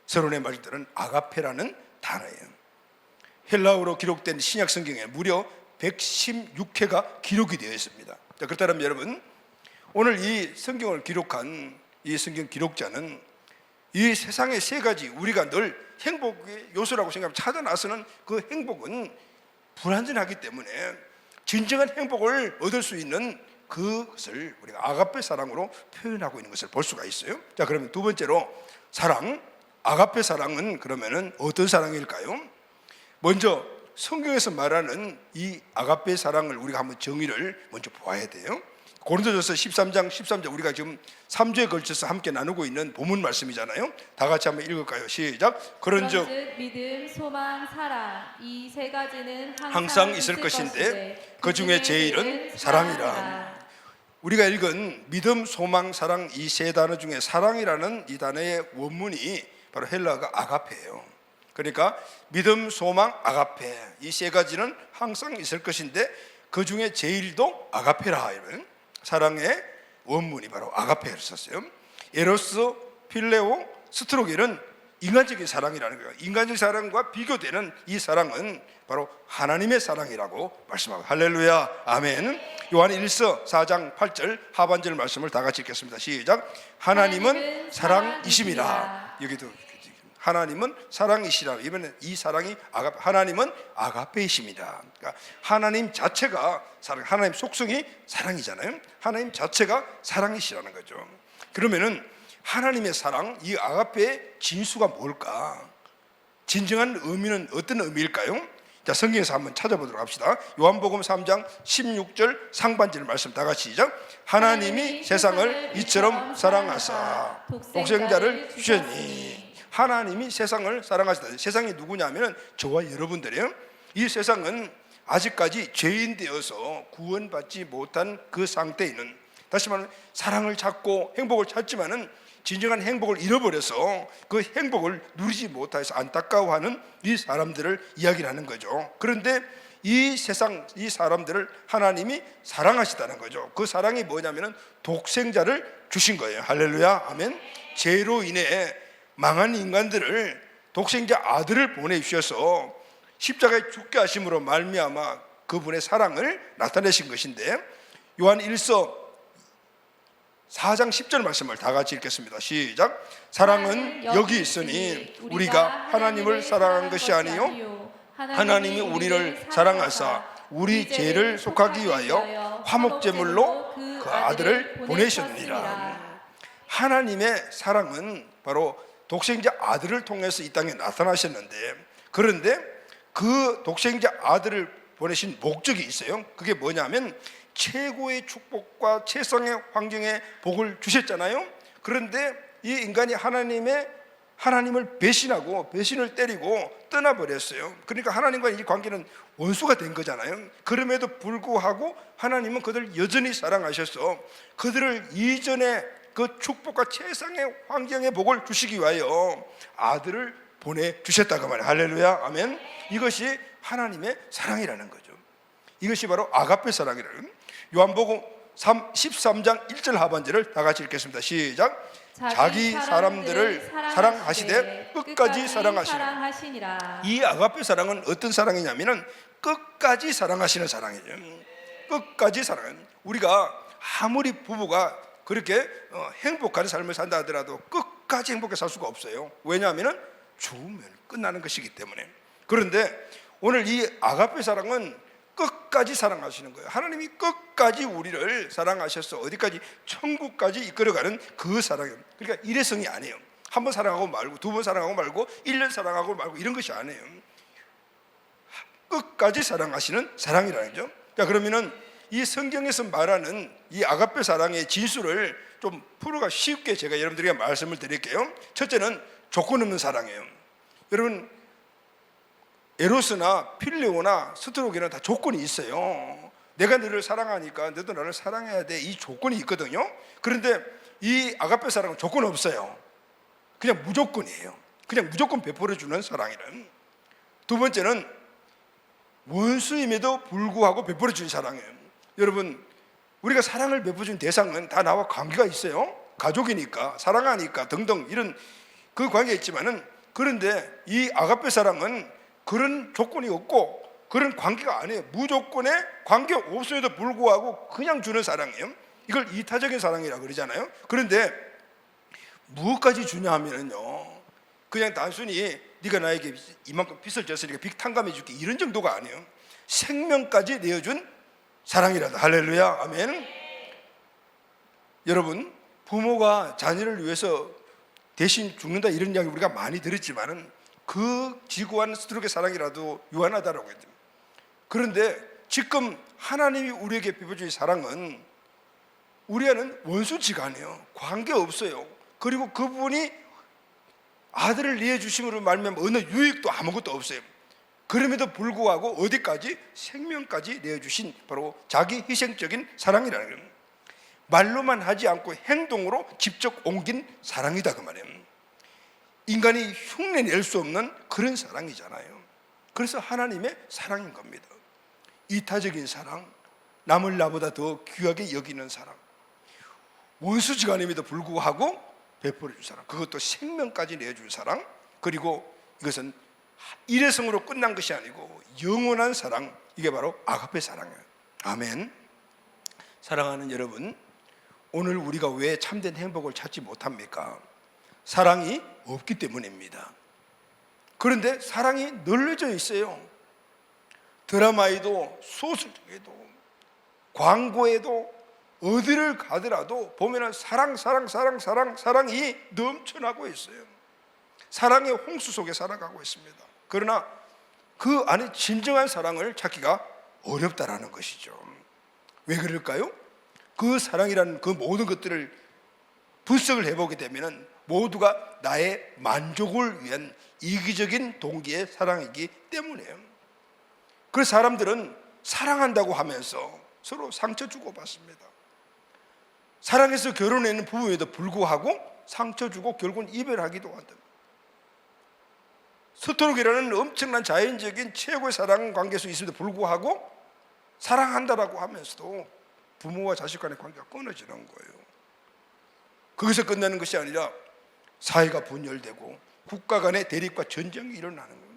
서론의 말들은 아가페라는 단어예요. 헬라어로 기록된 신약 성경에 무려 116회가 기록이 되어 있습니다. 자, 그렇다면 여러분, 오늘 이 성경을 기록한 이 성경 기록자는 이 세상의 세 가지 우리가 늘 행복의 요소라고 생각하면 찾아 나서는 그 행복은 불완전하기 때문에 진정한 행복을 얻을 수 있는 그것을 우리가 아가페 사랑으로 표현하고 있는 것을 볼 수가 있어요. 자, 그러면 두 번째로 사랑, 아가페 사랑은 그러면은 어떤 사랑일까요? 먼저 성경에서 말하는 이 아가페 사랑을 우리가 한번 정의를 먼저 보아야 돼요. 고린도전서 13장 13절, 우리가 지금 3주에 걸쳐서 함께 나누고 있는 본문 말씀이잖아요. 다 같이 한번 읽을까요? 시작. 그런즉 믿음, 소망, 사랑, 이 세 가지는 항상 있을 것인데 그 중에 제일은 사랑이라. 우리가 읽은 믿음, 소망, 사랑, 이 세 단어 중에 사랑이라는 이 단어의 원문이 바로 헬라어가 아가페예요. 그러니까 믿음, 소망, 아가페, 이 세 가지는 항상 있을 것인데 그 중에 제일도 아가페라. 이런 사랑의 원문이 바로 아가페를 썼어요. 에로스, 필레오, 스트로게는 인간적인 사랑이라는 거예요. 인간적 사랑과 비교되는 이 사랑은 바로 하나님의 사랑이라고 말씀하고, 할렐루야, 아멘. 요한 1서 4장 8절 하반절 말씀을 다 같이 읽겠습니다. 시작. 하나님은 사랑이심이라. 여기도 하나님은 사랑이시라. 이번에 이 사랑이 하나님은 아가페이십니다. 그러니까 하나님 자체가 사랑, 하나님 속성이 사랑이잖아요. 하나님 자체가 사랑이시라는 거죠. 그러면은 하나님의 사랑, 이 아가페의 진수가 뭘까? 진정한 의미는 어떤 의미일까요? 자, 성경에서 한번 찾아보도록 합시다. 요한복음 3장 16절 상반절 말씀 다 같이 시작. 하나님이 세상을 이처럼 사랑하사 독생자를 주셨니. 하나님이 세상을 사랑하시다. 세상이 누구냐면 저와 여러분들이에요. 이 세상은 아직까지 죄인 되어서 구원받지 못한 그 상태에 있는, 다시 말하면 사랑을 찾고 행복을 찾지만은 진정한 행복을 잃어버려서 그 행복을 누리지 못해서 안타까워하는 이 사람들을 이야기를 하는 거죠. 그런데 이 세상, 이 사람들을 하나님이 사랑하시다는 거죠. 그 사랑이 뭐냐면은 독생자를 주신 거예요. 할렐루야, 아멘. 죄로 인해 망한 인간들을 독생자 아들을 보내주셔서 십자가에 죽게 하심으로 말미암아 그분의 사랑을 나타내신 것인데, 요한 1서 4장 10절 말씀을 다 같이 읽겠습니다. 시작. 사랑은 여기 있으니 우리가 하나님을 사랑한 것이 아니요 하나님이 우리를 사랑하사 우리 죄를 속하기 위하여 화목제물로 그 아들을 보내셨느니라. 하나님의 사랑은 바로 독생자 아들을 통해서 이 땅에 나타나셨는데, 그런데 그 독생자 아들을 보내신 목적이 있어요. 그게 뭐냐면 최고의 축복과 최상의 환경에 복을 주셨잖아요. 그런데 이 인간이 하나님을 배신하고 배신을 때리고 떠나버렸어요. 그러니까 하나님과 이 관계는 원수가 된 거잖아요. 그럼에도 불구하고 하나님은 그들을 여전히 사랑하셔서 그들을 이전에 그 축복과 최상의 환경의 복을 주시기 위하여 아들을 보내주셨다고 말해요. 할렐루야, 아멘. 이것이 하나님의 사랑이라는 거죠. 이것이 바로 아가페 사랑이라는. 요한복음 13장 1절 하반절을 다 같이 읽겠습니다. 시작. 자기 사람들을 사랑하시되 끝까지 사랑하시니라. 이 아가페 사랑은 어떤 사랑이냐면은 끝까지 사랑하시는 사랑이죠. 끝까지 사랑. 우리가 아무리 부부가 그렇게 행복한 삶을 산다 하더라도 끝까지 행복하게 살 수가 없어요. 왜냐하면 죽으면 끝나는 것이기 때문에. 그런데 오늘 이 아가페 사랑은 끝까지 사랑하시는 거예요. 하나님이 끝까지 우리를 사랑하셔서 어디까지? 천국까지 이끌어가는 그 사랑이에요. 그러니까 일회성이 아니에요. 한 번 사랑하고 말고, 두 번 사랑하고 말고, 1년 사랑하고 말고 이런 것이 아니에요. 끝까지 사랑하시는 사랑이라는 거죠. 자, 그러면은 이 성경에서 말하는 이 아가페 사랑의 진수를 좀 풀어가 쉽게 제가 여러분들에게 말씀을 드릴게요. 첫째는 조건 없는 사랑이에요. 여러분, 에로스나 필레오나 스트로게는 다 조건이 있어요. 내가 너를 사랑하니까 너도 나를 사랑해야 돼. 이 조건이 있거든요. 그런데 이 아가페 사랑은 조건 없어요. 그냥 무조건이에요. 그냥 무조건 베풀어주는 사랑이란. 두 번째는 원수임에도 불구하고 베풀어주는 사랑이에요. 여러분, 우리가 사랑을 베풀어주는 대상은 다 나와 관계가 있어요. 가족이니까, 사랑하니까 등등 이런 그 관계가 있지만은, 그런데 이 아가페 사랑은 그런 조건이 없고 그런 관계가 아니에요. 무조건의 관계 없음에도 불구하고 그냥 주는 사랑이에요. 이걸 이타적인 사랑이라고 그러잖아요. 그런데 무엇까지 주냐 하면요, 그냥 단순히 네가 나에게 이만큼 빚을 졌으니까 빚 탕감해 줄게 이런 정도가 아니에요. 생명까지 내어준 사랑이라도. 할렐루야, 아멘. 여러분, 부모가 자녀를 위해서 대신 죽는다 이런 이야기 우리가 많이 들었지만은 그 지구한 스트로크의 사랑이라도 유한하다라고 했죠. 그런데 지금 하나님이 우리에게 베풀어준 사랑은 우리와는 원수지간이에요. 관계 없어요. 그리고 그분이 아들을 내어주심으로 말미암아 어느 유익도 아무것도 없어요. 그럼에도 불구하고 어디까지? 생명까지 내어주신 바로 자기 희생적인 사랑이라는 거예요. 말로만 하지 않고 행동으로 직접 옮긴 사랑이다 그 말이에요. 인간이 흉내낼 수 없는 그런 사랑이잖아요. 그래서 하나님의 사랑인 겁니다. 이타적인 사랑, 남을 나보다 더 귀하게 여기는 사랑, 원수지간임에도 불구하고 베풀어준 사랑, 그것도 생명까지 내준 사랑, 그리고 이것은 일회성으로 끝난 것이 아니고 영원한 사랑, 이게 바로 아가페 사랑이에요. 아멘. 사랑하는 여러분, 오늘 우리가 왜 참된 행복을 찾지 못합니까? 사랑이 없기 때문입니다. 그런데 사랑이 널려져 있어요. 드라마에도 소설 중에도 광고에도 어디를 가더라도 보면은 사랑이 넘쳐나고 있어요. 사랑의 홍수 속에 살아가고 있습니다. 그러나 그 안에 진정한 사랑을 찾기가 어렵다라는 것이죠. 왜 그럴까요? 그 사랑이라는 그 모든 것들을 분석을 해보게 되면은 모두가 나의 만족을 위한 이기적인 동기의 사랑이기 때문이에요. 그래서 사람들은 사랑한다고 하면서 서로 상처 주고받습니다. 사랑해서 결혼하는 부부에도 불구하고 상처 주고 결국은 이별하기도 한다. 스토록이라는 엄청난 자연적인 최고의 사랑 관계에서 있음에도 불구하고 사랑한다라고 하면서도 부모와 자식 간의 관계가 끊어지는 거예요. 거기서 끝나는 것이 아니라 사회가 분열되고 국가 간의 대립과 전쟁이 일어나는 거예요.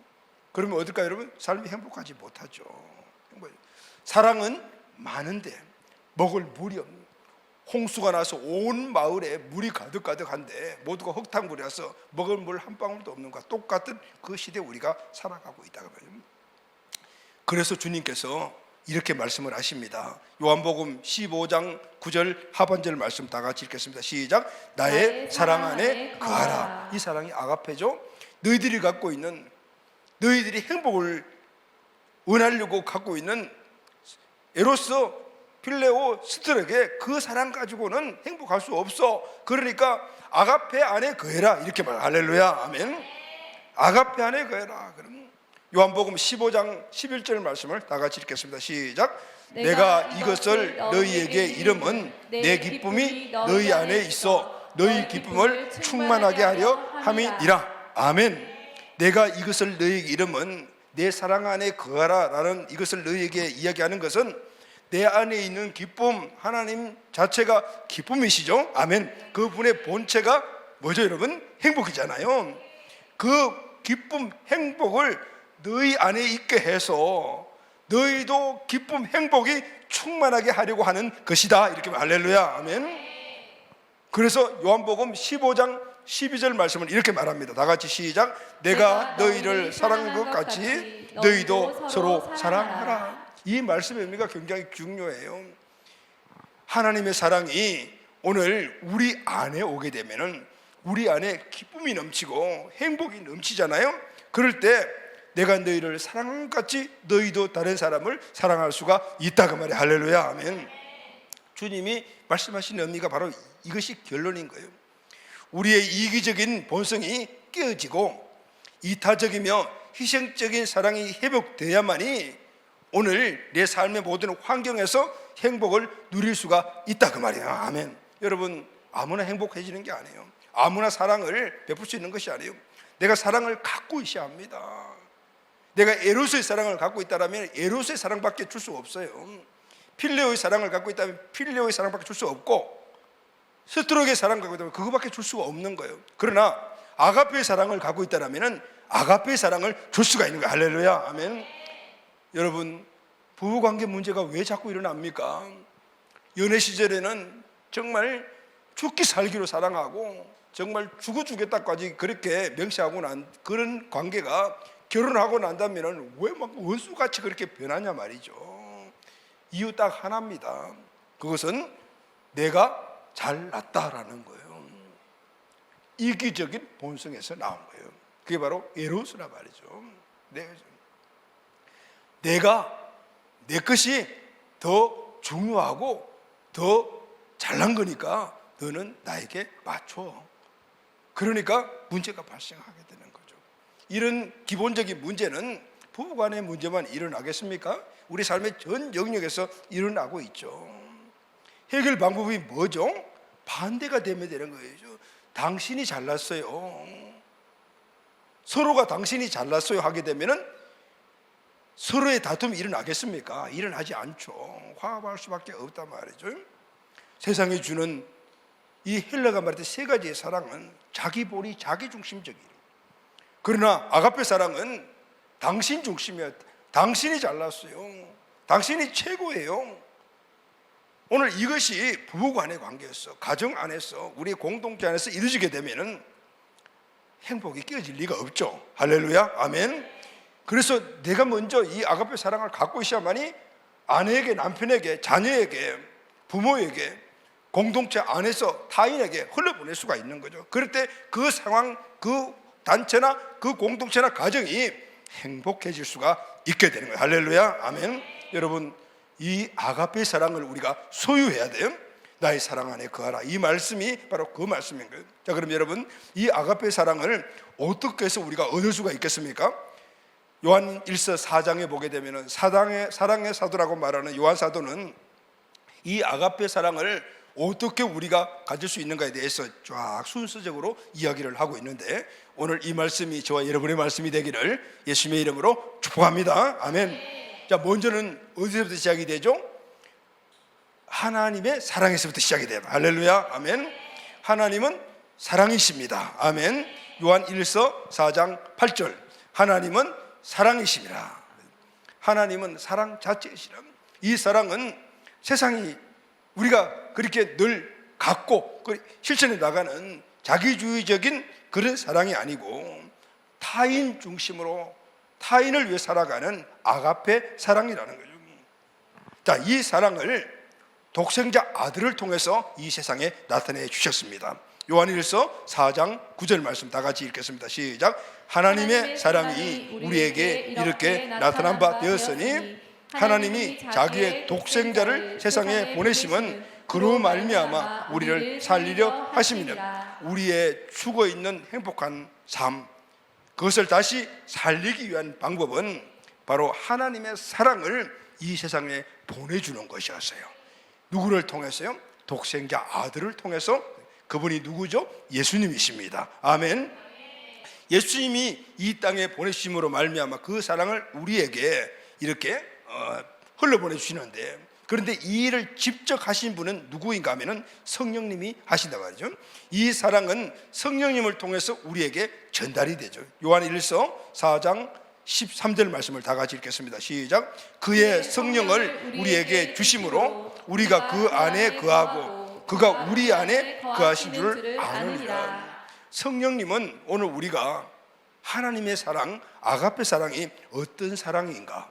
그러면 어떨까요, 여러분? 삶이 행복하지 못하죠. 사랑은 많은데 먹을 물이 없는, 홍수가 나서 온 마을에 물이 가득한데 모두가 흙탕물이라서 먹을 물 한 방울도 없는 것과 똑같은 그 시대에 우리가 살아가고 있다고 말입니다. 그래서 주님께서 이렇게 말씀을 하십니다. 요한복음 15장 9절 하반절 말씀 다 같이 읽겠습니다. 시작. 나의 사랑 안에 거하라. 이 사랑이 아가페죠. 너희들이 갖고 있는, 너희들이 행복을 원하려고 갖고 있는 에로스, 필레오, 스트에게 그 사랑 가지고는 행복할 수 없어. 그러니까 아가페 안에 거해라 이렇게 말. 할렐루야, 아멘. 아가페 안에 거해라. 그럼 요한복음 15장 11절 말씀을 다 같이 읽겠습니다. 시작. 내가 이것을 너희에게 이름은 내 기쁨이 너희 안에 있어 너희 기쁨을 충만하게 하려 함이니라. 아멘. 내가 이것을 너희에게 이름은 내 사랑 안에 거하라 라는 이것을 너희에게 이야기하는 것은 내 안에 있는 기쁨, 하나님 자체가 기쁨이시죠. 아멘. 그분의 본체가 뭐죠 여러분? 행복이잖아요. 그 기쁨, 행복을 너희 안에 있게 해서 너희도 기쁨, 행복이 충만하게 하려고 하는 것이다 이렇게 할렐루야, 아멘. 그래서 요한복음 15장 12절 말씀을 이렇게 말합니다. 다 같이 시작. 내가 너희를 사랑한 것 같이 너희도 서로 사랑하라. 이 말씀의 의미가 굉장히 중요해요. 하나님의 사랑이 오늘 우리 안에 오게 되면은 우리 안에 기쁨이 넘치고 행복이 넘치잖아요. 그럴 때 내가 너희를 사랑한 것 같이 너희도 다른 사람을 사랑할 수가 있다 그 말이에요. 할렐루야, 아멘. 주님이 말씀하신 의미가 바로 이것이 결론인 거예요. 우리의 이기적인 본성이 깨어지고 이타적이며 희생적인 사랑이 회복돼야만이 오늘 내 삶의 모든 환경에서 행복을 누릴 수가 있다 그 말이에요. 아멘. 여러분, 아무나 행복해지는 게 아니에요. 아무나 사랑을 베풀 수 있는 것이 아니에요. 내가 사랑을 갖고 있어야 합니다. 내가 에로스의 사랑을 갖고 있다면 에로스의 사랑밖에 줄 수 없어요. 필레오의 사랑을 갖고 있다면 필레오의 사랑밖에 줄 수 없고, 스트로크의 사랑을 갖고 있다면 그거밖에 줄 수가 없는 거예요. 그러나 아가페의 사랑을 갖고 있다면 아가페의 사랑을 줄 수가 있는 거예요. 할렐루야, 아멘. 여러분, 부부관계 문제가 왜 자꾸 일어납니까? 연애 시절에는 정말 죽기 살기로 사랑하고 정말 죽겠다까지 그렇게 명시하고 난 그런 관계가 결혼하고 난다면 왜 막 원수같이 그렇게 변하냐 말이죠. 이유 딱 하나입니다. 그것은 내가 잘났다라는 거예요. 이기적인 본성에서 나온 거예요. 그게 바로 에로스라 말이죠. 내가 내 것이 더 중요하고 더 잘난 거니까 너는 나에게 맞춰. 그러니까 문제가 발생하게 되는 거죠. 이런 기본적인 문제는 부부간의 문제만 일어나겠습니까? 우리 삶의 전 영역에서 일어나고 있죠. 해결 방법이 뭐죠? 반대가 되면 되는 거예요. 당신이 잘났어요. 서로가 당신이 잘났어요 하게 되면은 서로의 다툼이 일어나겠습니까? 일어나지 않죠. 화합할 수밖에 없단 말이죠. 세상이 주는 이 헬라가 말했던 세 가지의 사랑은 자기본이 자기중심적이에요. 그러나 아가페 사랑은 당신 중심이에요. 당신이 잘났어요. 당신이 최고예요. 오늘 이것이 부부간의 관계에서, 가정 안에서, 우리 공동체 안에서 이루어지게 되면은 행복이 깨어질 리가 없죠. 할렐루야, 아멘. 그래서 내가 먼저 이 아가페 사랑을 갖고 있어야만이 아내에게, 남편에게, 자녀에게, 부모에게, 공동체 안에서 타인에게 흘려보낼 수가 있는 거죠. 그럴 때 그 상황, 그 단체나 그 공동체나 가정이 행복해질 수가 있게 되는 거예요. 할렐루야, 아멘. 여러분, 이 아가페 사랑을 우리가 소유해야 돼요. 나의 사랑 안에 거하라. 이 말씀이 바로 그 말씀인 거예요. 자, 그럼 여러분, 이 아가페 사랑을 어떻게 해서 우리가 얻을 수가 있겠습니까? 요한 1서 4장에 보게 되면 사랑의 사도라고 말하는 요한 사도는 이 아가페 사랑을 어떻게 우리가 가질 수 있는가에 대해서 쫙 순서적으로 이야기를 하고 있는데, 오늘 이 말씀이 저와 여러분의 말씀이 되기를 예수님의 이름으로 축복합니다. 아멘. 자, 먼저는 어디서부터 시작이 되죠? 하나님의 사랑에서부터 시작이 돼요. 할렐루야, 아멘. 하나님은 사랑이십니다. 아멘. 요한 1서 4장 8절, 하나님은 사랑이십니다. 하나님은 사랑 자체이시라. 이 사랑은 세상이 우리가 그렇게 늘 갖고 실천해 나가는 자기주의적인 그런 사랑이 아니고 타인 중심으로 타인을 위해 살아가는 아가페 사랑이라는 거죠. 자, 이 사랑을 독생자 아들을 통해서 이 세상에 나타내 주셨습니다. 요한일서 4장 9절 말씀 다 같이 읽겠습니다. 시작. 하나님의 사랑이 우리에게 이렇게 나타난 바 되었으니 하나님이 자기의 독생자를 세상에 보내심은 그로 말미암아 우리를 살리려 하심이라. 우리의 죽어있는 행복한 삶, 그것을 다시 살리기 위한 방법은 바로 하나님의 사랑을 이 세상에 보내주는 것이었어요. 누구를 통해서요? 독생자 아들을 통해서. 그분이 누구죠? 예수님이십니다. 아멘. 예수님이 이 땅에 보내심으로 말미암아 그 사랑을 우리에게 이렇게 흘러보내 주시는데, 그런데 이 일을 직접 하신 분은 누구인가 하면은 성령님이 하신다고 하죠. 이 사랑은 성령님을 통해서 우리에게 전달이 되죠. 요한일서 4장 13절 말씀을 다 같이 읽겠습니다. 시작. 그의 성령을 우리에게 주심으로 우리가 그 안에 거하고 그가 우리 안에 거하신 줄 아느니라. 성령님은 오늘 우리가 하나님의 사랑, 아가페 사랑이 어떤 사랑인가,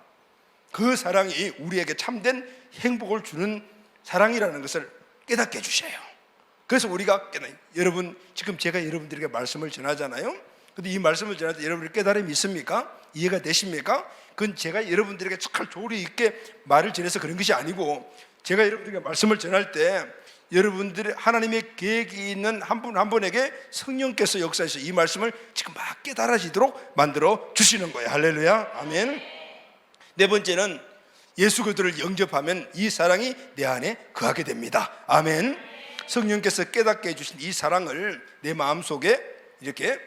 그 사랑이 우리에게 참된 행복을 주는 사랑이라는 것을 깨닫게 해주셔요. 그래서 우리가 여러분, 지금 제가 여러분들에게 말씀을 전하잖아요. 근데 이 말씀을 전할 때 여러분들 깨달음이 있습니까? 이해가 되십니까? 그건 제가 여러분들에게 잘 조리 있게 말을 전해서 그런 것이 아니고, 제가 여러분들에게 말씀을 전할 때 여러분들의 하나님의 계획이 있는 한 분 한 분에게 성령께서 역사해서 이 말씀을 지금 막 깨달아지도록 만들어 주시는 거예요. 할렐루야, 아멘. 네 번째는 예수 그리스도를 영접하면 이 사랑이 내 안에 거하게 됩니다. 아멘. 성령께서 깨닫게 해주신 이 사랑을 내 마음속에 이렇게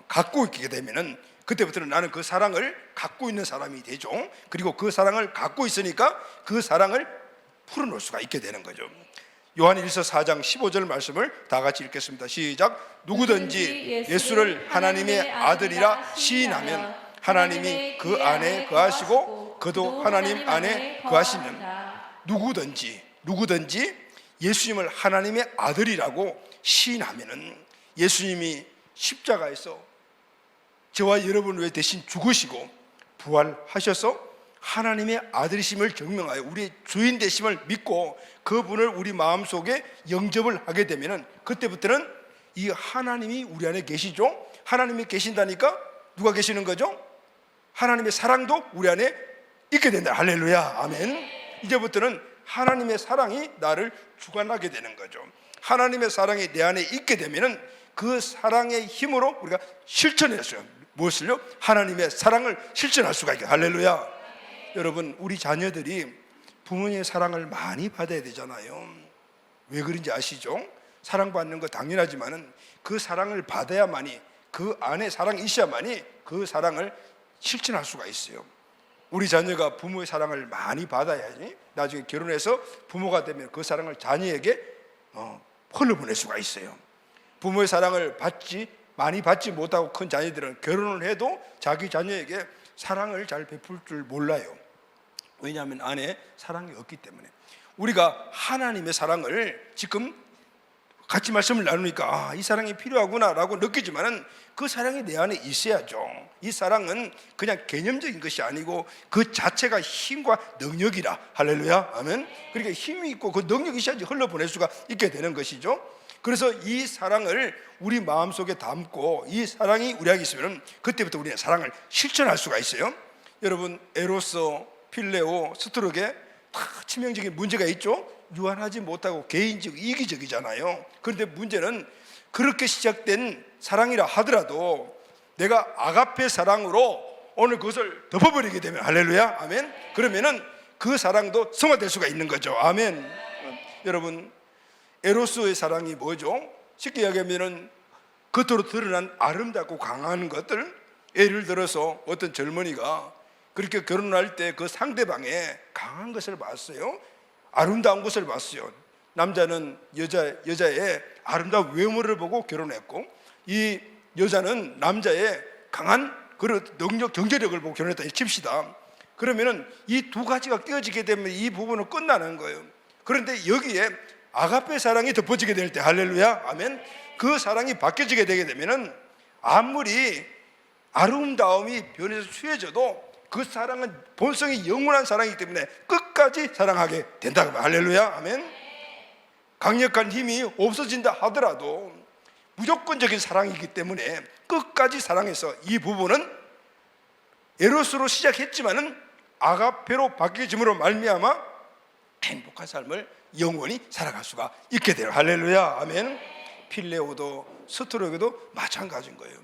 갖고 있게 되면은 그때부터는 나는 그 사랑을 갖고 있는 사람이 되죠. 그리고 그 사랑을 갖고 있으니까 그 사랑을 풀어놓을 수가 있게 되는 거죠. 요한일서 4장 15절 말씀을 다 같이 읽겠습니다. 시작. 누구든지 예수를 하나님의 아들이라 시인하면 하나님이 그 안에 거하시고 그도 하나님 안에 거하시는. 누구든지 예수님을 하나님의 아들이라고 시인하면은, 예수님이 십자가에서 저와 여러분을 위해 대신 죽으시고 부활하셔서 하나님의 아들이심을 증명하여 우리의 주인 되심을 믿고 그분을 우리 마음속에 영접을 하게 되면은, 그때부터는 이 하나님이 우리 안에 계시죠. 하나님이 계신다니까 누가 계시는 거죠? 하나님의 사랑도 우리 안에 있게 된다. 할렐루야, 아멘. 이제부터는 하나님의 사랑이 나를 주관하게 되는 거죠. 하나님의 사랑이 내 안에 있게 되면은 그 사랑의 힘으로 우리가 실천했어요. 무엇을요? 하나님의 사랑을 실천할 수가 있게. 할렐루야. 여러분, 우리 자녀들이 부모님의 사랑을 많이 받아야 되잖아요. 왜 그런지 아시죠? 사랑받는 거 당연하지만은 그 사랑을 받아야만이, 그 안에 사랑이 있어야만이 그 사랑을 실천할 수가 있어요. 우리 자녀가 부모의 사랑을 많이 받아야지 나중에 결혼해서 부모가 되면 그 사랑을 자녀에게 흘려보낼 수가 있어요. 부모의 사랑을 많이 받지 못하고 큰 자녀들은 결혼을 해도 자기 자녀에게 사랑을 잘 베풀 줄 몰라요. 왜냐하면 안에 사랑이 없기 때문에. 우리가 하나님의 사랑을 지금 같이 말씀을 나누니까 이 사랑이 필요하구나 라고 느끼지만은 그 사랑이 내 안에 있어야죠. 이 사랑은 그냥 개념적인 것이 아니고 그 자체가 힘과 능력이라. 할렐루야, 아멘. 그러니까 힘이 있고 그 능력이 있어야지 흘러보낼 수가 있게 되는 것이죠. 그래서 이 사랑을 우리 마음속에 담고 이 사랑이 우리에게 있으면 그때부터 우리는 사랑을 실천할 수가 있어요. 여러분, 에로스, 필레오, 스트로게 다 치명적인 문제가 있죠. 유한하지 못하고 개인적, 이기적이잖아요. 그런데 문제는 그렇게 시작된 사랑이라 하더라도 내가 아가페 사랑으로 오늘 그것을 덮어버리게 되면, 할렐루야, 아멘. 그러면은 그 사랑도 성화될 수가 있는 거죠. 아멘. 여러분, 에로스의 사랑이 뭐죠? 쉽게 이야기하면은 겉으로 드러난 아름답고 강한 것들. 예를 들어서 어떤 젊은이가 그렇게 결혼할 때 그 상대방의 강한 것을 봤어요. 아름다운 것을 봤어요. 남자는 여자의 아름다운 외모를 보고 결혼했고, 이 여자는 남자의 강한 그런 능력, 경제력을 보고 결혼했다 칩시다. 그러면은 이 두 가지가 깨어지게 되면 이 부분은 끝나는 거예요. 그런데 여기에 아가페 사랑이 덮어지게 될 때, 할렐루야, 아멘. 그 사랑이 바뀌어지게 되게 되면은 아무리 아름다움이 변해서 취해져도 그 사랑은 본성이 영원한 사랑이기 때문에 끝까지 사랑하게 된다. 할렐루야, 아멘. 강력한 힘이 없어진다 하더라도 무조건적인 사랑이기 때문에 끝까지 사랑해서 이 부부는 에로스로 시작했지만은 아가페로 바뀌어짐으로 말미암아 행복한 삶을 영원히 살아갈 수가 있게 돼요. 할렐루야, 아멘. 필레오도 스트로에게도 마찬가지인 거예요.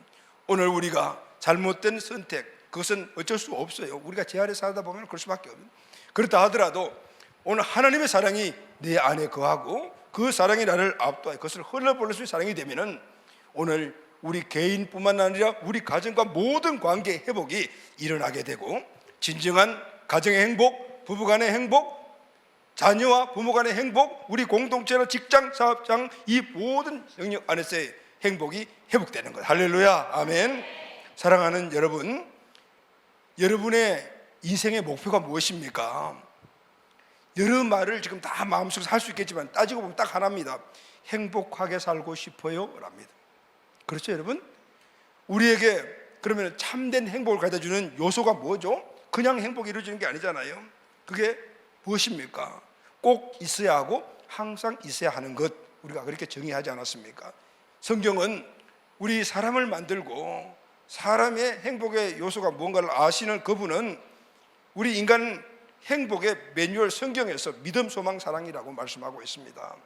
오늘 우리가 잘못된 선택, 그것은 어쩔 수 없어요. 우리가 제 아래 살다 보면 그럴 수밖에 없어요. 그렇다 하더라도 오늘 하나님의 사랑이 내 안에 거하고 그 사랑이 나를 압도하여 그것을 흘러버릴 수 있는 사랑이 되면은 오늘 우리 개인뿐만 아니라 우리 가정과 모든 관계의 회복이 일어나게 되고 진정한 가정의 행복, 부부간의 행복, 자녀와 부모 간의 행복, 우리 공동체나 직장, 사업장 이 모든 영역 안에서의 행복이 회복되는 것. 할렐루야, 아멘. 사랑하는 여러분, 여러분의 인생의 목표가 무엇입니까? 여러 말을 지금 다 마음속에서 할 수 있겠지만 따지고 보면 딱 하나입니다. 행복하게 살고 싶어요 랍니다. 그렇죠 여러분? 우리에게 그러면 참된 행복을 가져주는 요소가 뭐죠? 그냥 행복이 이루어지는 게 아니잖아요. 그게 무엇입니까? 꼭 있어야 하고 항상 있어야 하는 것, 우리가 그렇게 정의하지 않았습니까? 성경은 우리 사람을 만들고 사람의 행복의 요소가 무언가를 아시는 그분은 우리 인간 행복의 매뉴얼 성경에서 믿음, 소망, 사랑이라고 말씀하고 있습니다.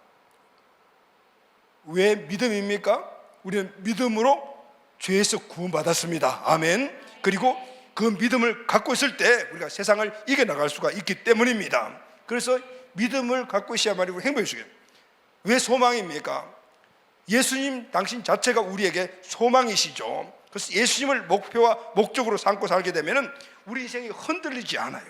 왜 믿음입니까? 우리는 믿음으로 죄에서 구원받았습니다. 아멘. 그리고 그 믿음을 갖고 있을 때 우리가 세상을 이겨나갈 수가 있기 때문입니다. 그래서 믿음을 갖고 있어야만 행복이 주겠어요. 왜 소망입니까? 예수님 당신 자체가 우리에게 소망이시죠. 그래서 예수님을 목표와 목적으로 삼고 살게 되면 우리 인생이 흔들리지 않아요.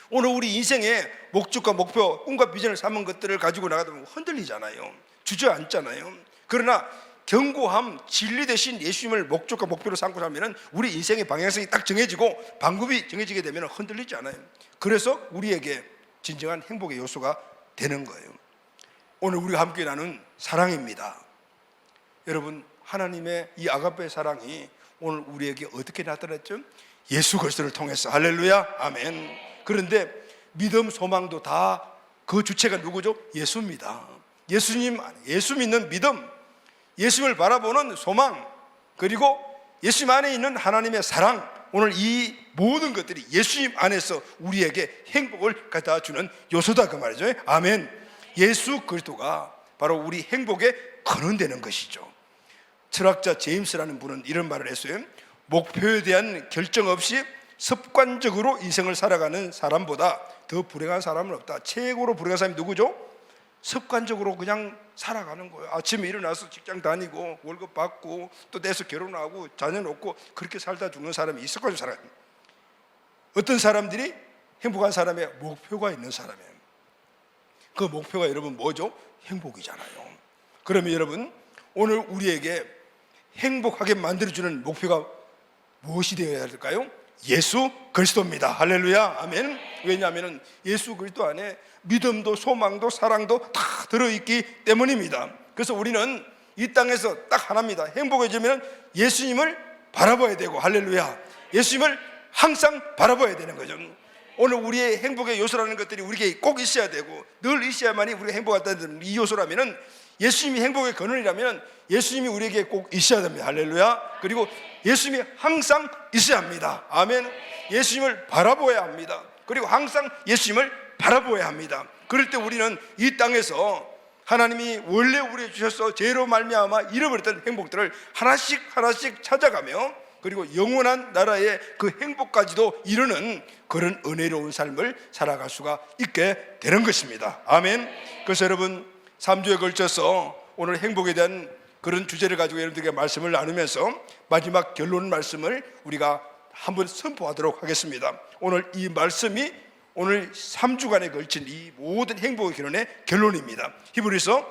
오늘 우리 인생의 목적과 목표, 꿈과 비전을 삼은 것들을 가지고 나가다 보면 흔들리잖아요. 주저앉잖아요. 그러나 견고함, 진리 대신 예수님을 목적과 목표로 삼고 살면 우리 인생의 방향성이 딱 정해지고 방법이 정해지게 되면 흔들리지 않아요. 그래서 우리에게 진정한 행복의 요소가 되는 거예요. 오늘 우리가 함께 나눈 사랑입니다. 여러분, 하나님의 이 아가페의 사랑이 오늘 우리에게 어떻게 나타났죠? 예수 그리스도를 통해서. 할렐루야, 아멘. 그런데 믿음, 소망도 다 그 주체가 누구죠? 예수입니다. 예수님, 예수 믿는 믿음, 예수님을 바라보는 소망, 그리고 예수님 안에 있는 하나님의 사랑, 오늘 이 모든 것들이 예수님 안에서 우리에게 행복을 갖다 주는 요소다 그 말이죠. 아멘. 예수 그리스도가 바로 우리 행복의 근원되는 것이죠. 철학자 제임스라는 분은 이런 말을 했어요. 목표에 대한 결정 없이 습관적으로 인생을 살아가는 사람보다 더 불행한 사람은 없다. 최고로 불행한 사람이 누구죠? 습관적으로 그냥 살아가는 거예요. 아침에 일어나서 직장 다니고 월급 받고 또 내서 결혼하고 자녀 놓고 그렇게 살다 죽는 사람이 습관적으로 살아요. 어떤 사람들이 행복한 사람의 목표가 있는 사람이에요. 그 목표가 여러분 뭐죠? 행복이잖아요. 그러면 여러분, 오늘 우리에게 행복하게 만들어주는 목표가 무엇이 되어야 될까요? 예수 그리스도입니다. 할렐루야, 아멘. 왜냐하면 예수 그리스도 안에 믿음도 소망도 사랑도 다 들어있기 때문입니다. 그래서 우리는 이 땅에서 딱 하나입니다. 행복해지면 예수님을 바라봐야 되고, 할렐루야, 예수님을 항상 바라봐야 되는 거죠. 오늘 우리의 행복의 요소라는 것들이 우리에게 꼭 있어야 되고 늘 있어야만이 우리가 행복하다는 이 요소라면, 예수님이 행복의 근원이라면 예수님이 우리에게 꼭 있어야 됩니다. 할렐루야. 그리고 예수님이 항상 있어야 합니다. 아멘. 예수님을 바라보아야 합니다. 그리고 항상 예수님을 바라보아야 합니다. 그럴 때 우리는 이 땅에서 하나님이 원래 우리에게 주셔서 죄로 말미암아 잃어버렸던 행복들을 하나씩 하나씩 찾아가며, 그리고 영원한 나라의 그 행복까지도 이루는 그런 은혜로운 삶을 살아갈 수가 있게 되는 것입니다. 아멘. 그래서 여러분, 3주에 걸쳐서 오늘 행복에 대한 그런 주제를 가지고 여러분들에게 말씀을 나누면서 마지막 결론 말씀을 우리가 한번 선포하도록 하겠습니다. 오늘 이 말씀이 오늘 3주간에 걸친 이 모든 행복의 결론의 결론입니다. 히브리서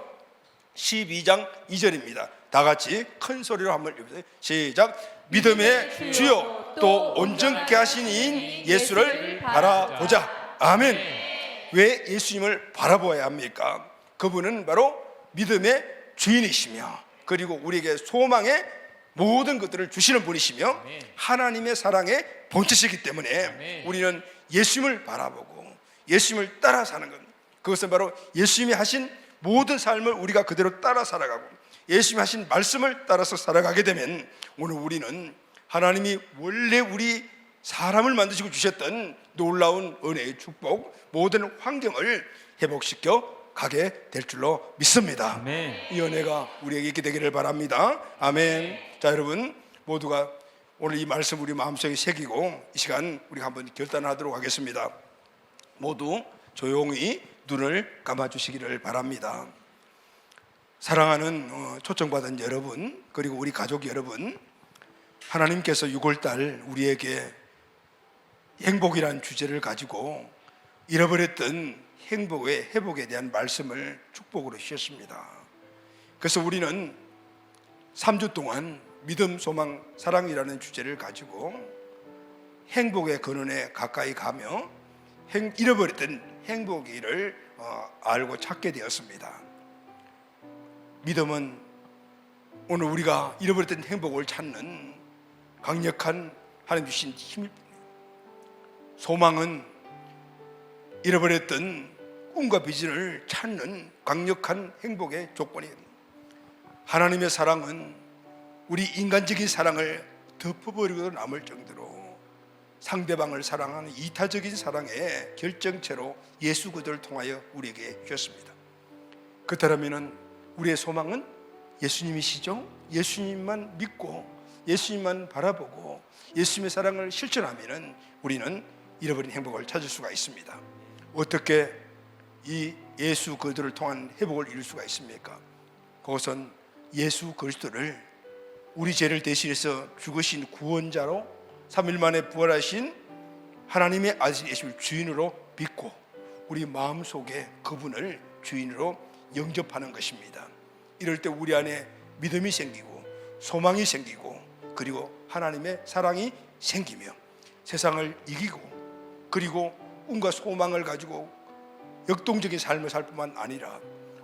12장 2절입니다. 다 같이 큰 소리로 한번 읽어보세요. 시작. 믿음의 주요 또 온전케 하신 이인 예수를 바라보자. 아멘. 왜 예수님을 바라보아야 합니까? 그분은 바로 믿음의 주인이시며, 그리고 우리에게 소망의 모든 것들을 주시는 분이시며 하나님의 사랑의 본체시기 때문에 우리는 예수님을 바라보고 예수님을 따라 사는 것, 그것은 바로 예수님이 하신 모든 삶을 우리가 그대로 따라 살아가고 예수님이 하신 말씀을 따라서 살아가게 되면 오늘 우리는 하나님이 원래 우리 사람을 만드시고 주셨던 놀라운 은혜의 축복, 모든 환경을 회복시켜 가게 될 줄로 믿습니다. 아멘. 이 은혜가 우리에게 있게 되기를 바랍니다. 아멘. 자, 여러분 모두가 오늘 이 말씀 우리 마음속에 새기고 이 시간 우리가 한번 결단하도록 하겠습니다. 모두 조용히 눈을 감아주시기를 바랍니다. 사랑하는 초청받은 여러분, 그리고 우리 가족 여러분, 하나님께서 6월달 우리에게 행복이라는 주제를 가지고 잃어버렸던 행복의 회복에 대한 말씀을 축복으로 주셨습니다. 그래서 우리는 3주 동안 믿음, 소망, 사랑이라는 주제를 가지고 행복의 근원에 가까이 가며 잃어버렸던 행복이를 알고 찾게 되었습니다. 믿음은 오늘 우리가 잃어버렸던 행복을 찾는 강력한 하나님 주신 힘일 뿐이에요. 소망은 잃어버렸던 꿈과 비전을 찾는 강력한 행복의 조건이에요. 하나님의 사랑은 우리 인간적인 사랑을 덮어버리고 남을 정도로 상대방을 사랑하는 이타적인 사랑의 결정체로 예수 그리스도를 통하여 우리에게 주셨습니다. 그렇다면 우리의 소망은 예수님이시죠? 예수님만 믿고 예수님만 바라보고 예수님의 사랑을 실천하면 우리는 잃어버린 행복을 찾을 수가 있습니다. 어떻게 이 예수 그리스도를 통한 회복을 이룰 수가 있습니까? 그것은 예수 그리스도를 우리 죄를 대신해서 죽으신 구원자로 3일 만에 부활하신 하나님의 아들 예수를 주인으로 믿고 우리 마음속에 그분을 주인으로 영접하는 것입니다. 이럴 때 우리 안에 믿음이 생기고 소망이 생기고 그리고 하나님의 사랑이 생기며 세상을 이기고 그리고 꿈과 소망을 가지고 역동적인 삶을 살 뿐만 아니라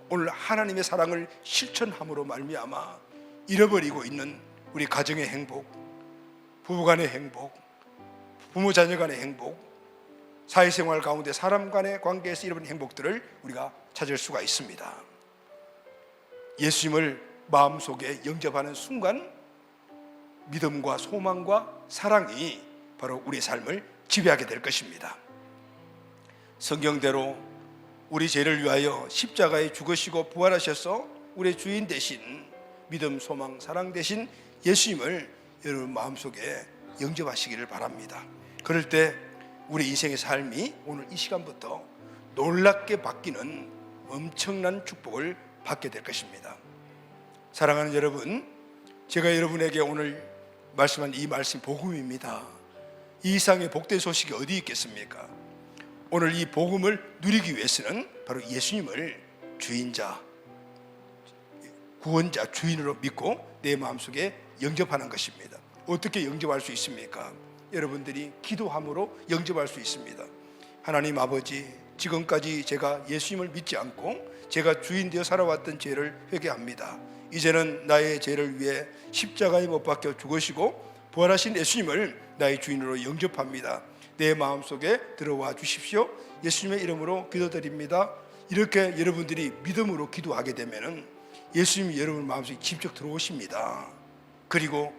오늘 하나님의 사랑을 실천함으로 말미암아 잃어버리고 있는 우리 가정의 행복, 부부간의 행복, 부모 자녀 간의 행복, 사회생활 가운데 사람 간의 관계에서 잃어버린 행복들을 우리가 찾을 수가 있습니다. 예수님을 마음속에 영접하는 순간 믿음과 소망과 사랑이 바로 우리의 삶을 지배하게 될 것입니다. 성경대로 우리 죄를 위하여 십자가에 죽으시고 부활하셔서 우리의 주인 되신 믿음, 소망, 사랑 되신 예수님을 여러분 마음속에 영접하시기를 바랍니다. 그럴 때 우리 인생의 삶이 오늘 이 시간부터 놀랍게 바뀌는 엄청난 축복을 받게 될 것입니다. 사랑하는 여러분, 제가 여러분에게 오늘 말씀한 이 말씀 복음입니다. 이 이상의 복된 소식이 어디 있겠습니까? 오늘 이 복음을 누리기 위해서는 바로 예수님을 주인자, 구원자, 주인으로 믿고 내 마음속에 영접하는 것입니다. 어떻게 영접할 수 있습니까? 여러분들이 기도함으로 영접할 수 있습니다. 하나님 아버지, 지금까지 제가 예수님을 믿지 않고 제가 주인 되어 살아왔던 죄를 회개합니다. 이제는 나의 죄를 위해 십자가에 못 박혀 죽으시고 부활하신 예수님을 나의 주인으로 영접합니다. 내 마음속에 들어와 주십시오. 예수님의 이름으로 기도드립니다. 이렇게 여러분들이 믿음으로 기도하게 되면 예수님이 여러분 마음속에 직접 들어오십니다. 그리고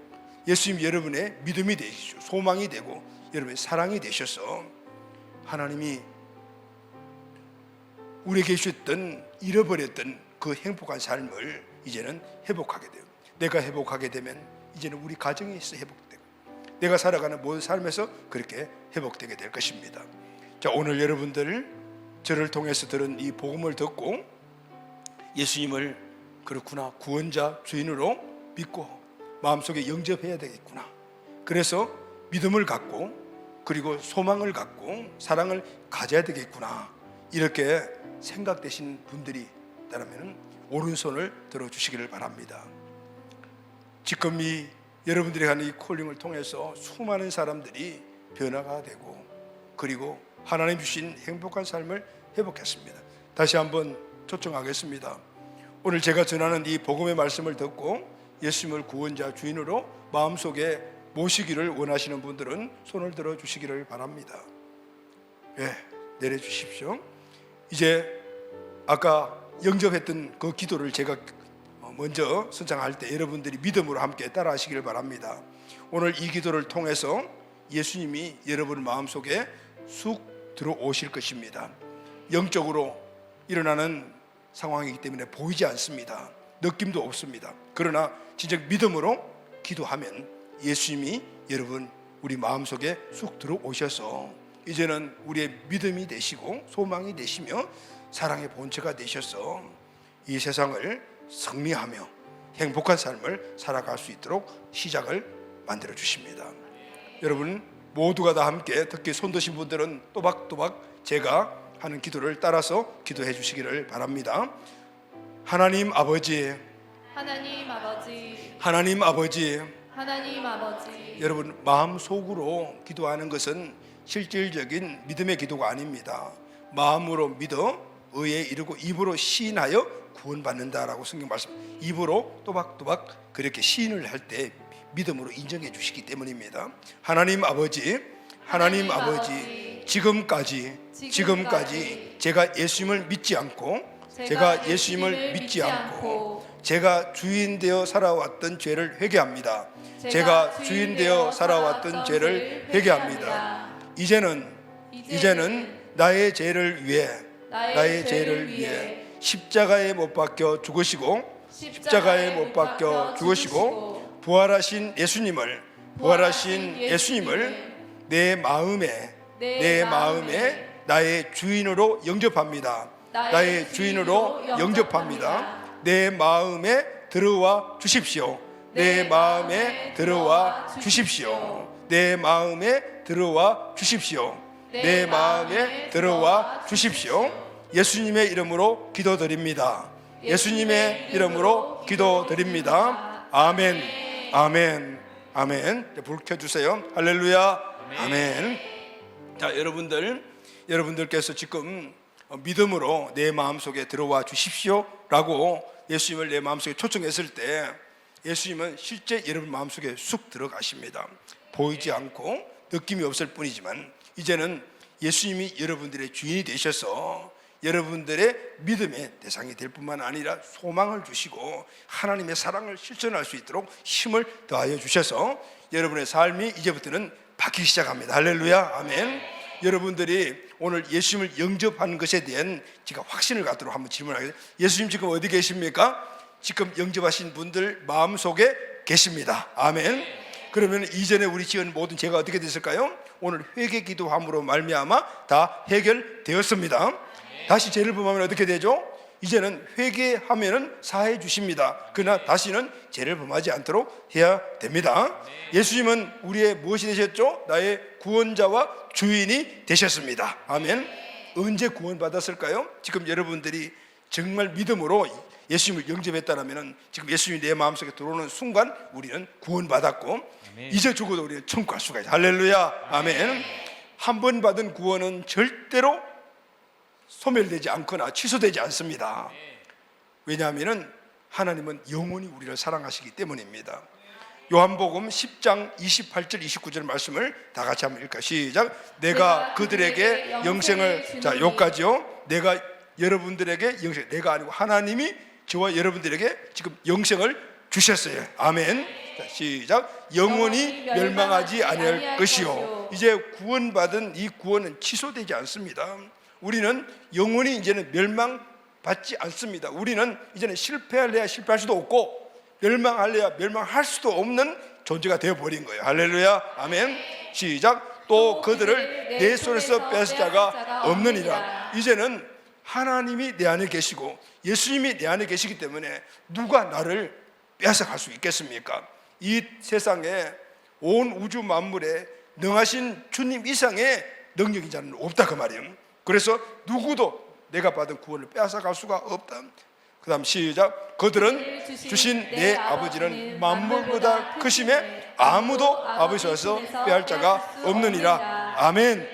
예수님이 여러분의 믿음이 되시고 소망이 되고 여러분의 사랑이 되셔서 하나님이 우리에게 주셨던 잃어버렸던 그 행복한 삶을 이제는 회복하게 돼요. 내가 회복하게 되면 이제는 우리 가정에서 회복되고 내가 살아가는 모든 삶에서 그렇게 회복되게 될 것입니다. 자, 오늘 여러분들 저를 통해서 들은 이 복음을 듣고 예수님을 그렇구나 구원자 주인으로 믿고 마음속에 영접해야 되겠구나. 그래서 믿음을 갖고 그리고 소망을 갖고 사랑을 가져야 되겠구나. 이렇게 생각되신 분들이 있다면 오른손을 들어주시기를 바랍니다. 지금 이 여러분들이 하는 이 콜링을 통해서 수많은 사람들이 변화가 되고 그리고 하나님 주신 행복한 삶을 회복했습니다. 다시 한번 초청하겠습니다. 오늘 제가 전하는 이 복음의 말씀을 듣고 예수님을 구원자 주인으로 마음속에 모시기를 원하시는 분들은 손을 들어주시기를 바랍니다. 내려주십시오. 이제 아까 영접했던 그 기도를 제가 먼저 선창할 때 여러분들이 믿음으로 함께 따라하시길 바랍니다. 오늘 이 기도를 통해서 예수님이 여러분 마음속에 쑥 들어오실 것입니다. 영적으로 일어나는 상황이기 때문에 보이지 않습니다. 느낌도 없습니다. 그러나 진정 믿음으로 기도하면 예수님이 여러분 우리 마음속에 쑥 들어오셔서 이제는 우리의 믿음이 되시고 소망이 되시며 사랑의 본체가 되셔서 이 세상을 승리하며 행복한 삶을 살아갈 수 있도록 시작을 만들어 주십니다. 여러분 모두가 다 함께, 특히 손 드신 분들은 또박또박 제가 하는 기도를 따라서 기도해 주시기를 바랍니다. 하나님 아버지, 하나님 아버지, 하나님 아버지, 하나님 아버지. 여러분 마음속으로 기도하는 것은 실질적인 믿음의 기도가 아닙니다. 마음으로 믿어 의에 이르고 입으로 시인하여 구원받는다라고 성경 말씀, 입으로 또박또박 그렇게 시인을 할 때 믿음으로 인정해 주시기 때문입니다. 하나님 아버지, 하나님 아버지, 지금까지 제가 예수님을 믿지 않고 제가 주인 되어 살아왔던 죄를 회개합니다. 제가 주인 되어 살아왔던 죄를 회개합니다. 이제는 나의 죄를 위해 십자가에 못 박혀 죽으시고 부활하신 예수님을 내 마음에 나의 주인으로 영접합니다. 내 마음에 들어와 주십시오. 내 마음에 들어와 주십시오. 예수님의 이름으로 기도드립니다. 아멘, 아멘, 아멘. 불 켜주세요. 할렐루야, 아멘. 자, 여러분들께서 지금 믿음으로 내 마음속에 들어와 주십시오 라고 예수님을 내 마음속에 초청했을 때 예수님은 실제 여러분 마음속에 쑥 들어가십니다. 보이지 않고 느낌이 없을 뿐이지만 이제는 예수님이 여러분들의 주인이 되셔서 여러분들의 믿음의 대상이 될 뿐만 아니라 소망을 주시고 하나님의 사랑을 실천할 수 있도록 힘을 더하여 주셔서 여러분의 삶이 이제부터는 바뀌기 시작합니다. 할렐루야, 아멘. 여러분들이 오늘 예수님을 영접하는 것에 대한 제가 확신을 갖도록 한번 질문하겠습니다. 예수님 지금 어디 계십니까? 지금 영접하신 분들 마음속에 계십니다. 아멘. 그러면 이전에 우리 지은 모든 죄가 어떻게 됐을까요? 오늘 회개 기도함으로 말미암아 다 해결되었습니다. 다시 죄를 범하면 어떻게 되죠? 이제는 회개하면은 사해 주십니다. 그러나 다시는 죄를 범하지 않도록 해야 됩니다. 예수님은 우리의 무엇이 되셨죠? 나의 구원자와 주인이 되셨습니다. 아멘. 언제 구원받았을까요? 지금 여러분들이 정말 믿음으로 예수님을 영접했다면 지금 예수님이 내 마음속에 들어오는 순간 우리는 구원받았고 이제 죽어도 우리는 천국 갈 수가 있어요. 할렐루야, 아멘. 한 번 받은 구원은 절대로 소멸되지 않거나 취소되지 않습니다. 왜냐하면 하나님은 영원히 우리를 사랑하시기 때문입니다. 요한복음 10장 28절 29절 말씀을 다 같이 한번 읽을까요? 시작. 내가 그들에게 영생을, 자 여기까지요. 내가 여러분들에게 영생, 내가 아니고 하나님이 저와 여러분들에게 지금 영생을 주셨어요. 아멘. 자, 시작. 영원히 멸망하지 아니할 것이요. 이제 구원받은 이 구원은 취소되지 않습니다. 우리는 영원히 이제는 멸망받지 않습니다. 우리는 이제는 실패할래야 실패할 수도 없고 멸망할래야 멸망할 수도 없는 존재가 되어버린 거예요. 할렐루야, 아멘. 시작. 또 그들을 내 손에서 뺏을 자가 없느니라. 이제는 하나님이 내 안에 계시고 예수님이 내 안에 계시기 때문에 누가 나를 빼앗아갈 수 있겠습니까? 이 세상에 온 우주 만물에 능하신 주님 이상의 능력인 자는 없다 그 말이에요. 그래서 누구도 내가 받은 구원을 빼앗아갈 수가 없다. 그 다음 시작. 그들은 주신 내 아버지는 만물보다 크심에 아무도 아버지에서 빼앗을 자가 없느니라. 아멘.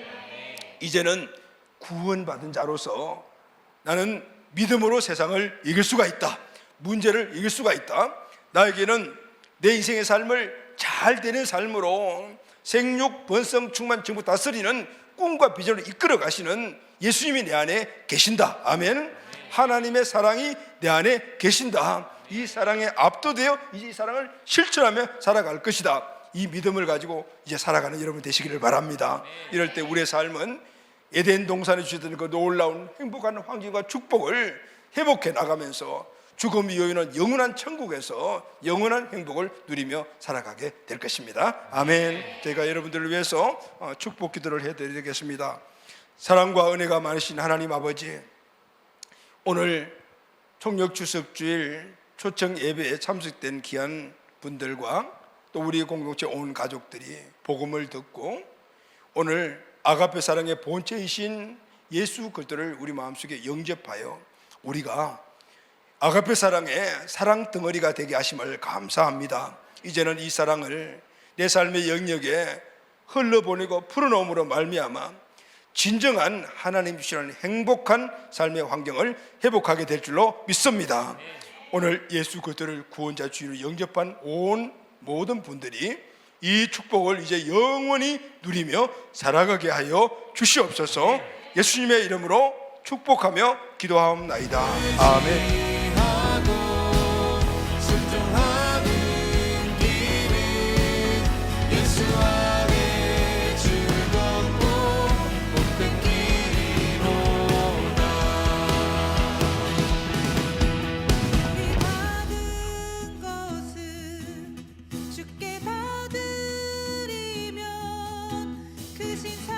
이제는 구원받은 자로서 나는 믿음으로 세상을 이길 수가 있다. 문제를 이길 수가 있다. 나에게는 내 인생의 삶을 잘 되는 삶으로 생육, 번성, 충만, 정복 다스리는 꿈과 비전을 이끌어 가시는 예수님이 내 안에 계신다. 아멘. 하나님의 사랑이 내 안에 계신다. 이 사랑에 압도되어 이제 이 사랑을 실천하며 살아갈 것이다. 이 믿음을 가지고 이제 살아가는 여러분 되시기를 바랍니다. 이럴 때 우리의 삶은 에덴 동산에 주셨던 그 놀라운 행복한 환경과 축복을 회복해 나가면서 죽음이 요인한 영원한 천국에서 영원한 행복을 누리며 살아가게 될 것입니다. 아멘. 제가 여러분들을 위해서 축복 기도를 해드리겠습니다. 사랑과 은혜가 많으신 하나님 아버지, 오늘 총력 추석주일 초청 예배에 참석된 귀한 분들과 또 우리 공동체 온 가족들이 복음을 듣고 오늘 아가페 사랑의 본체이신 예수 그리스도를 우리 마음속에 영접하여 우리가 아가페 사랑의 사랑 덩어리가 되게 하심을 감사합니다. 이제는 이 사랑을 내 삶의 영역에 흘러보내고 풀어놓음으로 말미암아 진정한 하나님 주시는 행복한 삶의 환경을 회복하게 될 줄로 믿습니다. 오늘 예수 그리스도를 구원자 주인으로 영접한 온 모든 분들이 이 축복을 이제 영원히 누리며 살아가게 하여 주시옵소서. 예수님의 이름으로 축복하며 기도하옵나이다. 아멘. 주께 받으리면 그 신사